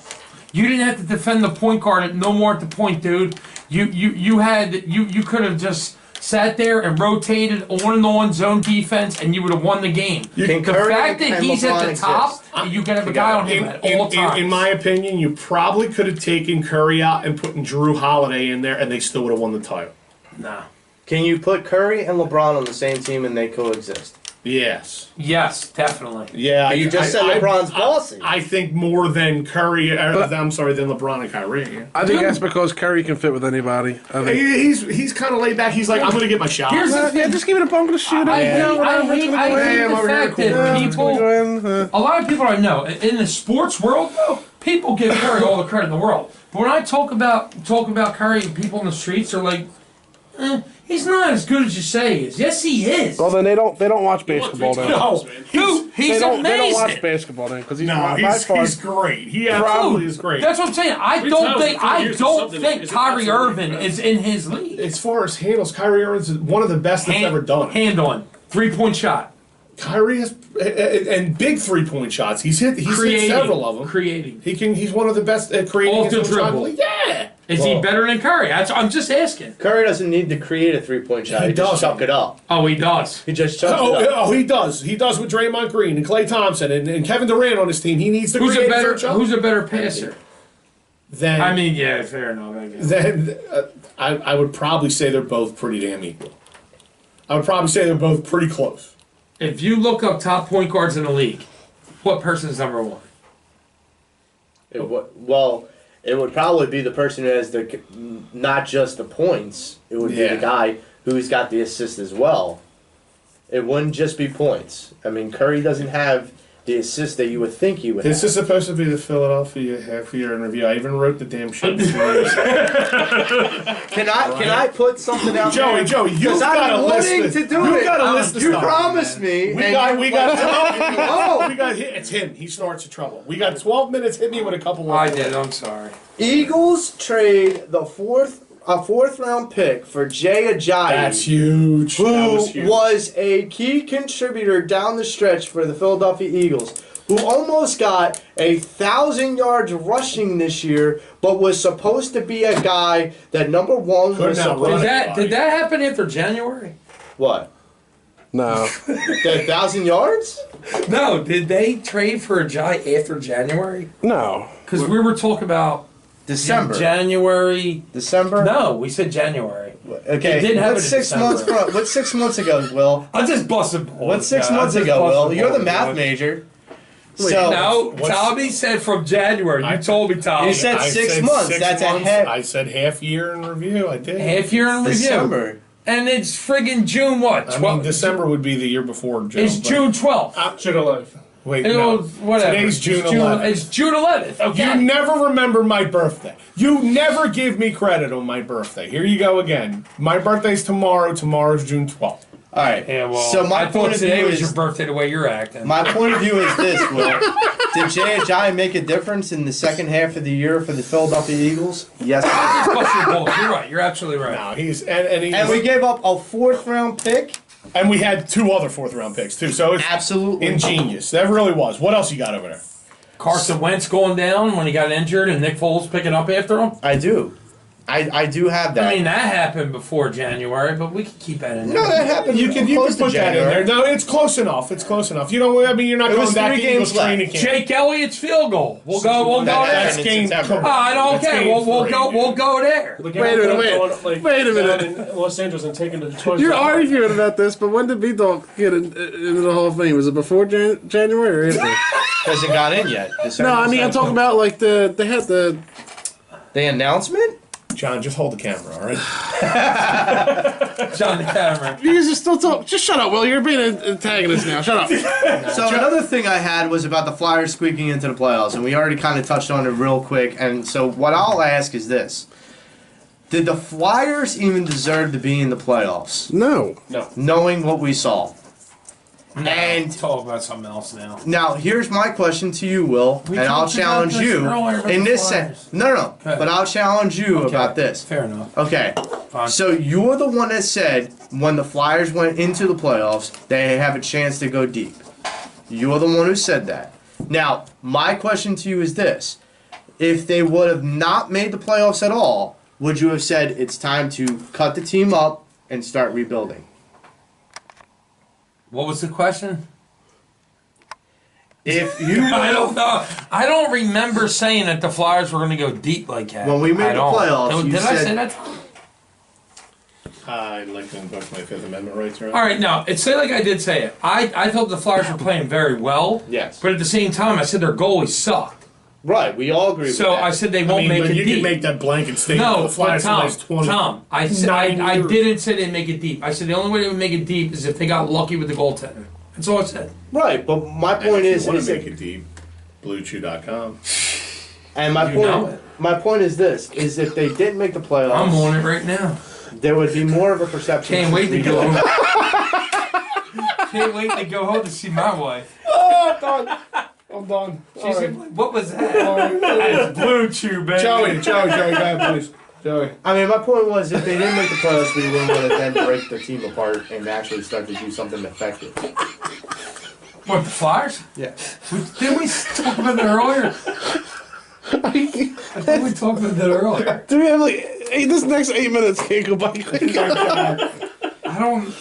You didn't have to defend the point guard no more at the point, dude. You could have just sat there and rotated on zone defense, and you would have won the game. The fact that he's at the top, you can have a guy on him at all times. In my opinion, you probably could have taken Curry out and put Drew Holiday in there, and they still would have won the title. Nah. Can you put Curry and LeBron on the same team and they coexist? Yes. Yes, definitely. Yeah. You just said LeBron's bossy. I think more than Curry. Than LeBron and Kyrie. Yeah. I think that's because Curry can fit with anybody. I think. He's kind of laid back. He's like, I'm going to get my shot. Here's the thing. Yeah, just give it a bump to shoot. I hate the fact that people. Go A lot of people I know in the sports world, though, people give Curry all the credit in the world. But when I talk about Curry, people in the streets are like, he's not as good as you say he is. Yes, he is. Well, then they don't watch basketball then. No, dude, he's They amazing. don't watch basketball then because he's he's great. He absolutely is great. That's what I'm saying. I don't think Kyrie Irving is in his league. As far as handles, Kyrie Irving's one of the best that's ever done. Hand on 3-point shot. Kyrie has and big 3-point shots. He's hit several of them. Creating. He's one of the best at creating Off the his own shot. dribble. Yeah. Is he better than Curry? I'm just asking. Curry doesn't need to create a 3-point shot. He just doesn't. chuck it up. Oh, he does. He just chucks it up. Oh, he does. He does with Draymond Green and Klay Thompson and Kevin Durant on his team. He needs to Who's create a better his own shot. Who's a better passer? Then I mean, yeah, fair enough. I guess. then I would probably say they're both pretty damn equal. I would probably say they're both pretty close. If you look up top point guards in the league, what person's number one? It would probably be the person who has not just the points. It would be the guy who's got the assist as well. It wouldn't just be points. I mean, Curry doesn't have the assist that you would think he would have. This is supposed to be the Philadelphia half-year interview. I even wrote the damn shit. Can I put something out Joey, there? you gotta list this. To do You it. gotta list this You stuff, promised me. We got hit. It's him. He starts the trouble. We got 12 minutes. Hit me with a couple. I did. I'm sorry. Eagles trade a fourth round pick for Jay Ajayi. That's huge. Who was a key contributor down the stretch for the Philadelphia Eagles, who almost got 1,000 yards rushing this year, but was supposed to be a guy that number one was supposed to. Did that happen after January? What? No. The 1,000 yards? No. Did they trade for a guy after January? No. Because we were talking about December. January. December? No, we said January. Okay. It didn't happen What's in 6 months December. What's 6 months ago, Will? I just busted balls. What's 6 months ago, Will? You're the math major. So No, Tommy said from January. You told me, Tommy. You said 6 months. That's a half. I said half year in review. I did. half year in review. December. And it's friggin' June what? I mean, December would be the year before. It's June 12th. June 11th. Wait, It no. was whatever. Today's June 11th. It's June 11th. Okay. You never remember my birthday. You never give me credit on my birthday. Here you go again. My birthday's tomorrow. Tomorrow's June 12th. All right. Yeah, well, so my I thought point of today view was is your birthday the way you're acting. my point of view is this, Will. Did Jay Ajayi make a difference in the second half of the year for the Philadelphia Eagles? Yes. Just bust your balls. You're right. You're absolutely right. No, he's And we gave up a 4th round pick. and we had 2 other 4th round picks too. So it's Absolutely ingenious. That really was. What else you got over there? Carson Wentz going down when he got injured and Nick Foles picking up after him. I do. I do have that. I mean, that happened before January, but we can keep that in there. no, that happened. You can close to put that in January. there. No, it's close enough. It's close enough. You know, I mean, you're not It going was back 3 to Eagles games left. training camp. Jake Elliott's field goal. We'll go That's there. game. September. Come Oh, on. I don't That's care. game We'll 3, go. dude. We'll go there. Wait a minute. Wait a minute. In Los Angeles and taking the Detroit. You're arguing about this, but when did B-Dog get into the Hall of Fame? Was it before January or April? Hasn't got in yet. No, I mean I'm talking about like they had the announcement. John, just hold the camera, all right? John the camera. You guys are still talking. Just shut up, Will. You're being an antagonist now. Shut up. So another thing I had was about the Flyers squeaking into the playoffs, and we already kind of touched on it real quick. And so what I'll ask is this: did the Flyers even deserve to be in the playoffs, No. No. knowing what we saw? And talk about something else now. now here's my question to you, Will, and I'll talked about challenge this you earlier about in the this Flyers. sense. No, Okay. but I'll challenge you Okay. about this. Fair enough. Okay. Fine. So you're the one that said when the Flyers went into the playoffs, they have a chance to go deep. You're the one who said that. Now, my question to you is this. If they would have not made the playoffs at all, would you have said it's time to cut the team up and start rebuilding? What was the question? If you I don't know. I don't remember saying that the Flyers were going to go deep like that. When we made I the don't. playoffs, Did you I said- say that? I'd like to invoke my Fifth Amendment rights, right? All right, now, it's say like I did say it. I thought the Flyers were playing very well. Yes. But at the same time, I said their goalies sucked. Right, we all agree So with that. I said they I won't mean, make but it you deep. can make that blanket statement. No, the Flyers but Tom, last 20. I said I 9 years. didn't say they'd make it deep. I said the only way they would make it deep is if they got lucky with the goaltender. That's all I said. Right, but my And point if is, you want is to that- make it deep, BlueChew.com. and my You know point, it. my point is this: is if they didn't make the playoffs, I'm on it right now. there would be more of a perception. Can't wait to go rebuilding. home. Can't wait to go home to see my wife. I'm done. She's gonna be like, what was that? That's Blue Chew, baby. Joey, go ahead, please. Joey. I mean, my point was, if they didn't make the playoffs, we wouldn't want to then break the team apart and actually start to do something effective. What, the Flyers? Yeah. Didn't we talk about that earlier? I think we talked about that earlier. Do we have like this next 8 minutes can't go by quick? I don't.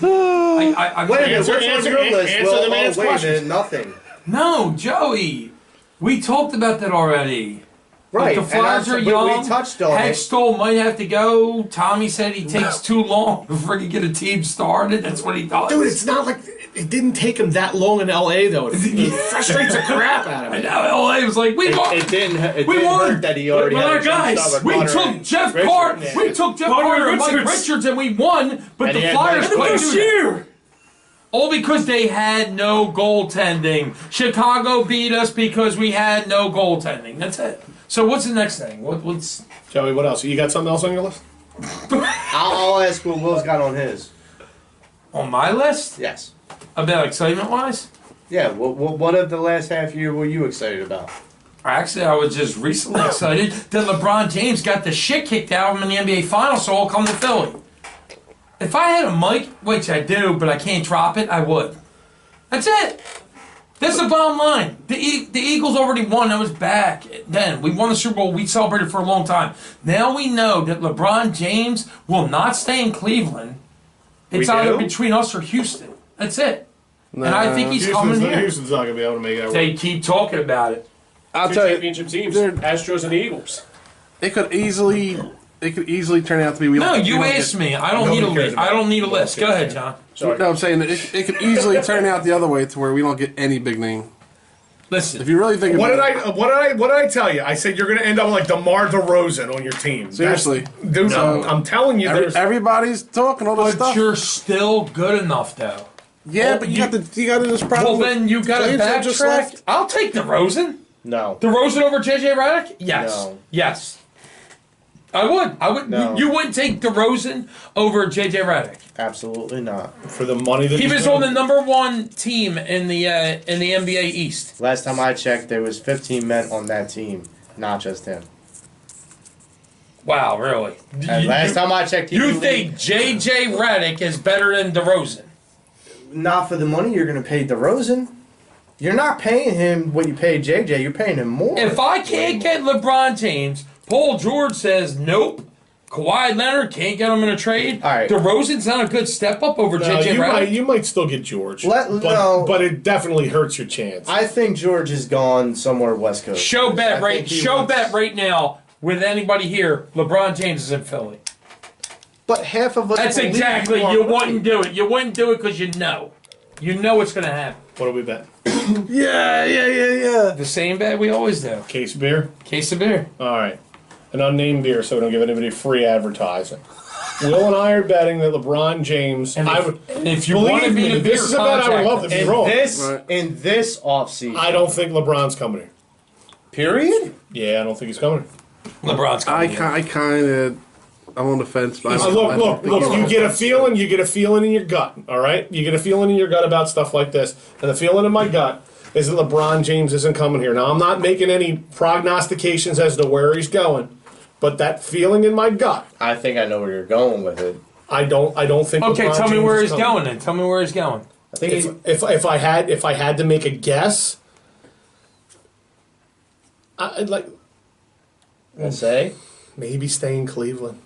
I Wait a minute, Answer- what's on answer- your list? answer Well, the man's wait a questions. minute, nothing. No, Joey. We talked about that already. Right, Like the Flyers and are we young. touched on it. Hextall might have to go. Tommy said he takes too long before he get a team started. That's what he does. Dude, it's not like it didn't take him that long in LA though. It frustrates the crap out of And me. now LA was like, we won. It didn't We won. hurt that he already But had our a jump guys, start with we Connor took and Jeff Richards. Carter. Yeah. We took Jeff Connor Carter and Mike Richards. Richards, and we won. But And the he had Flyers Mike couldn't Richards. do that. All because they had no goaltending. Chicago beat us because we had no goaltending. That's it. So what's the next thing? What's Joey, what else? You got something else on your list? I'll ask what Will's got on his. on my list Yes. about excitement wise? Yeah, what of the last half year were you excited about? Actually, I was just recently excited that LeBron James got the shit kicked out of him in the NBA Finals, so I'll come to Philly. If I had a mic, which I do, but I can't drop it, I would. That's it. That's the bottom line. The Eagles already won. That was back then. We won the Super Bowl. We celebrated for a long time. Now we know that LeBron James will not stay in Cleveland. It's We either do? between us or Houston. That's it. And I think he's coming here. Houston's not gonna be able to make that work. They keep talking about it. I'll Two tell you, championship teams, they're- Astros and the Eagles. it could easily turn out to be. No, you asked me. I don't need a list. I don't need a list. Go ahead, John. Sorry. No, I'm saying that it could easily turn out the other way to where we don't get any big name. Listen. If you really think What about did what did I tell you? I said you're gonna end up like DeMar DeRozan on your team. Seriously. Dude, No. I'm telling you, there's everybody's talking all this But stuff. you're still good enough, though. Yeah, but you got to this problem. Well, then you got to James had just backtrack. left. I'll take DeRozan. No. DeRozan over JJ Redick? Yes. No. Yes. I would. I would. No. You wouldn't take DeRozan over JJ Redick. Absolutely not. for the money that He he's was gonna- on the number one team in the NBA East. Last time I checked, there was 15 men on that team, not just him. Wow, really? And last time I checked, You think JJ Redick is better than DeRozan? not for the money you're going to pay DeRozan. You're not paying him what you paid JJ. You're paying him more. If I can't get LeBron James, Paul George says nope. Kawhi Leonard can't get him in a trade. All right. DeRozan's not a good step up over No, JJ Redick. you might still get George, No. but it definitely hurts your chance. I think George is gone somewhere West Coast. Show bet I right. think he Show wants- bet right now with anybody here. LeBron James is in Philly. But half of us. That's believe exactly. are You right. wouldn't do it. You wouldn't do it because you know. You know what's going to happen. What do we bet? Yeah. The same bet we always do. Case of beer. Case of beer. All right, an unnamed beer, so we don't give anybody free advertising. Will and I are betting that LeBron James. And I if, would and if you believe want to be me. a beer, This is a bet I would love to be wrong. Right. In this offseason. I don't think LeBron's coming here. Period? Yeah, I don't think he's coming. LeBron's coming. I kind of I'm on the fence. But Look. You get a feeling. You get a feeling in your gut. All right. You get a feeling in your gut about stuff like this, and the feeling in my gut is that LeBron James isn't coming here. Now, I'm not making any prognostications as to where he's going, but that feeling in my gut. I think I know where you're going with it. I don't think. Okay, LeBron tell me James where is he's coming. going then. Tell me where he's going. I think If I had to make a guess, I'd like say maybe stay in Cleveland.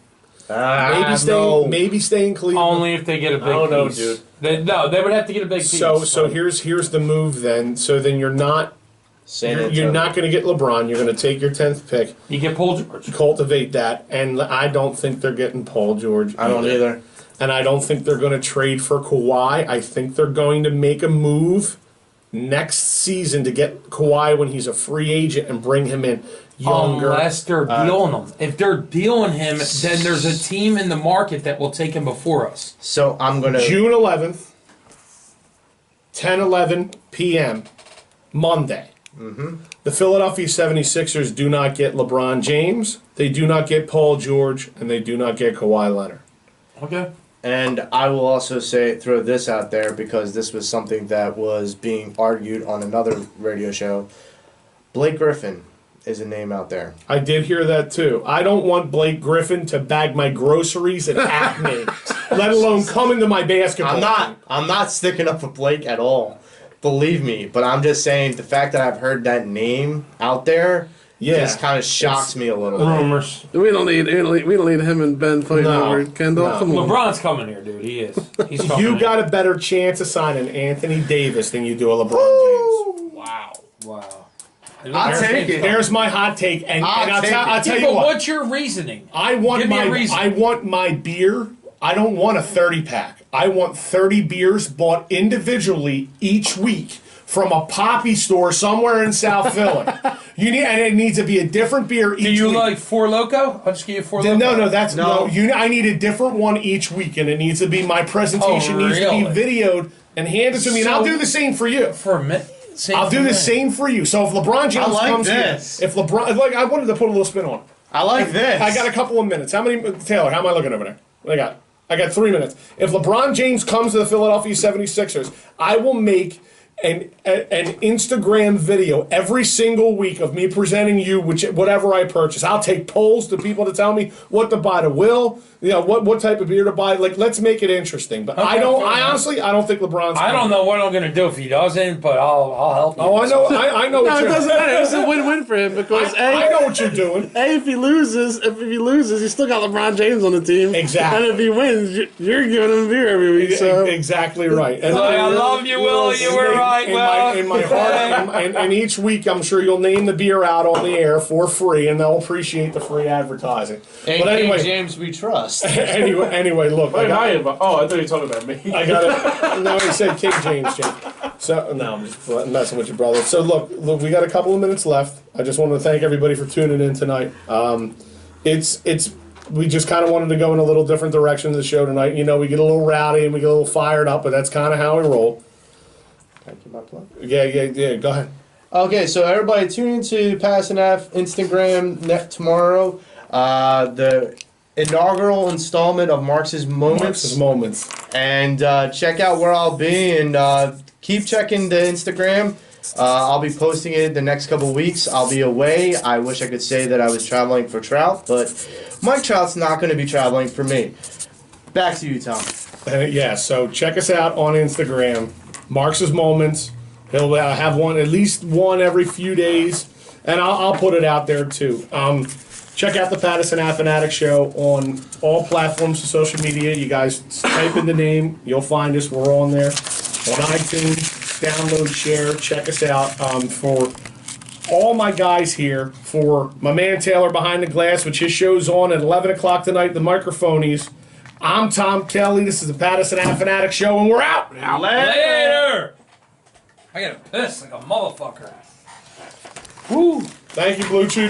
no. Maybe stay in Cleveland. Only if they get a big I don't know, piece. dude. They would have to get a big piece. So here's the move then. So then you're not going to get LeBron. You're going to take your 10th pick, you get Paul George. cultivate that, and I don't think they're getting Paul George. I don't either. And I don't think they're going to trade for Kawhi. I think they're going to make a move next season to get Kawhi when he's a free agent and bring him in younger. Unless they're dealing him. If they're dealing him, then there's a team in the market that will take him before us. So I'm gonna June 11th, 10:11 p.m. Monday. The Philadelphia 76ers do not get LeBron James, they do not get Paul George, and they do not get Kawhi Leonard. Okay. And I will also throw this out there because this was something that was being argued on another radio show. Blake Griffin is a name out there. I did hear that too. I don't want Blake Griffin to bag my groceries at Acme, let alone come into my basketball. I'm not sticking up for Blake at all. Believe me, but I'm just saying the fact that I've heard that name out there just kind of shocks me a little bit. Rumors. We don't need him and Ben fighting over Kendall. No. Come on. LeBron's coming here, dude. He is. He's coming You here. got a better chance of signing Anthony Davis than you do a LeBron James. Wow. I'll take it. There's my hot take, and I'll tell you But what. what's your reasoning? I want Give me a reason. I want my beer. I don't want a 30-pack. I want 30 beers bought individually each week from a poppy store somewhere in South Philly. And it needs to be a different beer each week. Do you like Four Loko? I'll just give you Four Loko. No. I need a different one each week, and it needs to be my presentation needs to be videoed and handed to me, and I'll do the same for you. For a minute. I'll do the same for you. So if LeBron James comes here, I wanted to put a little spin on it. I like this. I got a couple of minutes. Taylor, how am I looking over there? What I got 3 minutes. If LeBron James comes to the Philadelphia 76ers, I will make an Instagram video every single week of me presenting you whatever I purchase. I'll take polls to people to tell me what to buy to Will, what type of beer to buy. Like, let's make it interesting. But I honestly don't think LeBron's I don't know what I'm going to do if he doesn't, but I'll help you. Oh, I know. I know. No, What it you're doesn't matter. It's a win-win for him because I know what you're doing. if he loses, he's still got LeBron James on the team. Exactly. And if he wins, you're giving him beer every week. So Exactly right. And I love you, Will. You were right, Will. In my heart, and each week I'm sure you'll name the beer out on the air for free, and they'll appreciate the free advertising. And But anyway, King James we trust. anyway, look. I thought you were talking about me. I got it. No, he said King James. So no, I'm just messing with you, brother. So look, we got a couple of minutes left. I just wanted to thank everybody for tuning in tonight. We just kind of wanted to go in a little different direction of the show tonight. We get a little rowdy and we get a little fired up, but that's kind of how we roll. Can I keep my plug? Yeah. Go ahead. Okay, so everybody tune into Pattison Ave Instagram tomorrow. The inaugural installment of Marx's Moments. And check out where I'll be and keep checking the Instagram. I'll be posting it the next couple of weeks. I'll be away. I wish I could say that I was traveling for Trout, but Mike Trout's not going to be traveling for me. Back to you, Tom. So check us out on Instagram, Marx's Moments. He'll have at least one every few days, and I'll put it out there too. Check out the Pattison Ave Phanatics show on all platforms of social media. You guys type in the name, you'll find us. We're on there on iTunes. Download, share, check us out. For all my guys here, for my man Taylor behind the glass, which his show's on at 11 o'clock tonight, the Microphonies. I'm Tom Kelly. This is the Pattison Ave Phanatics show, and we're out. Later! I got to piss like a motherfucker. Woo! Thank you, Blue Chew.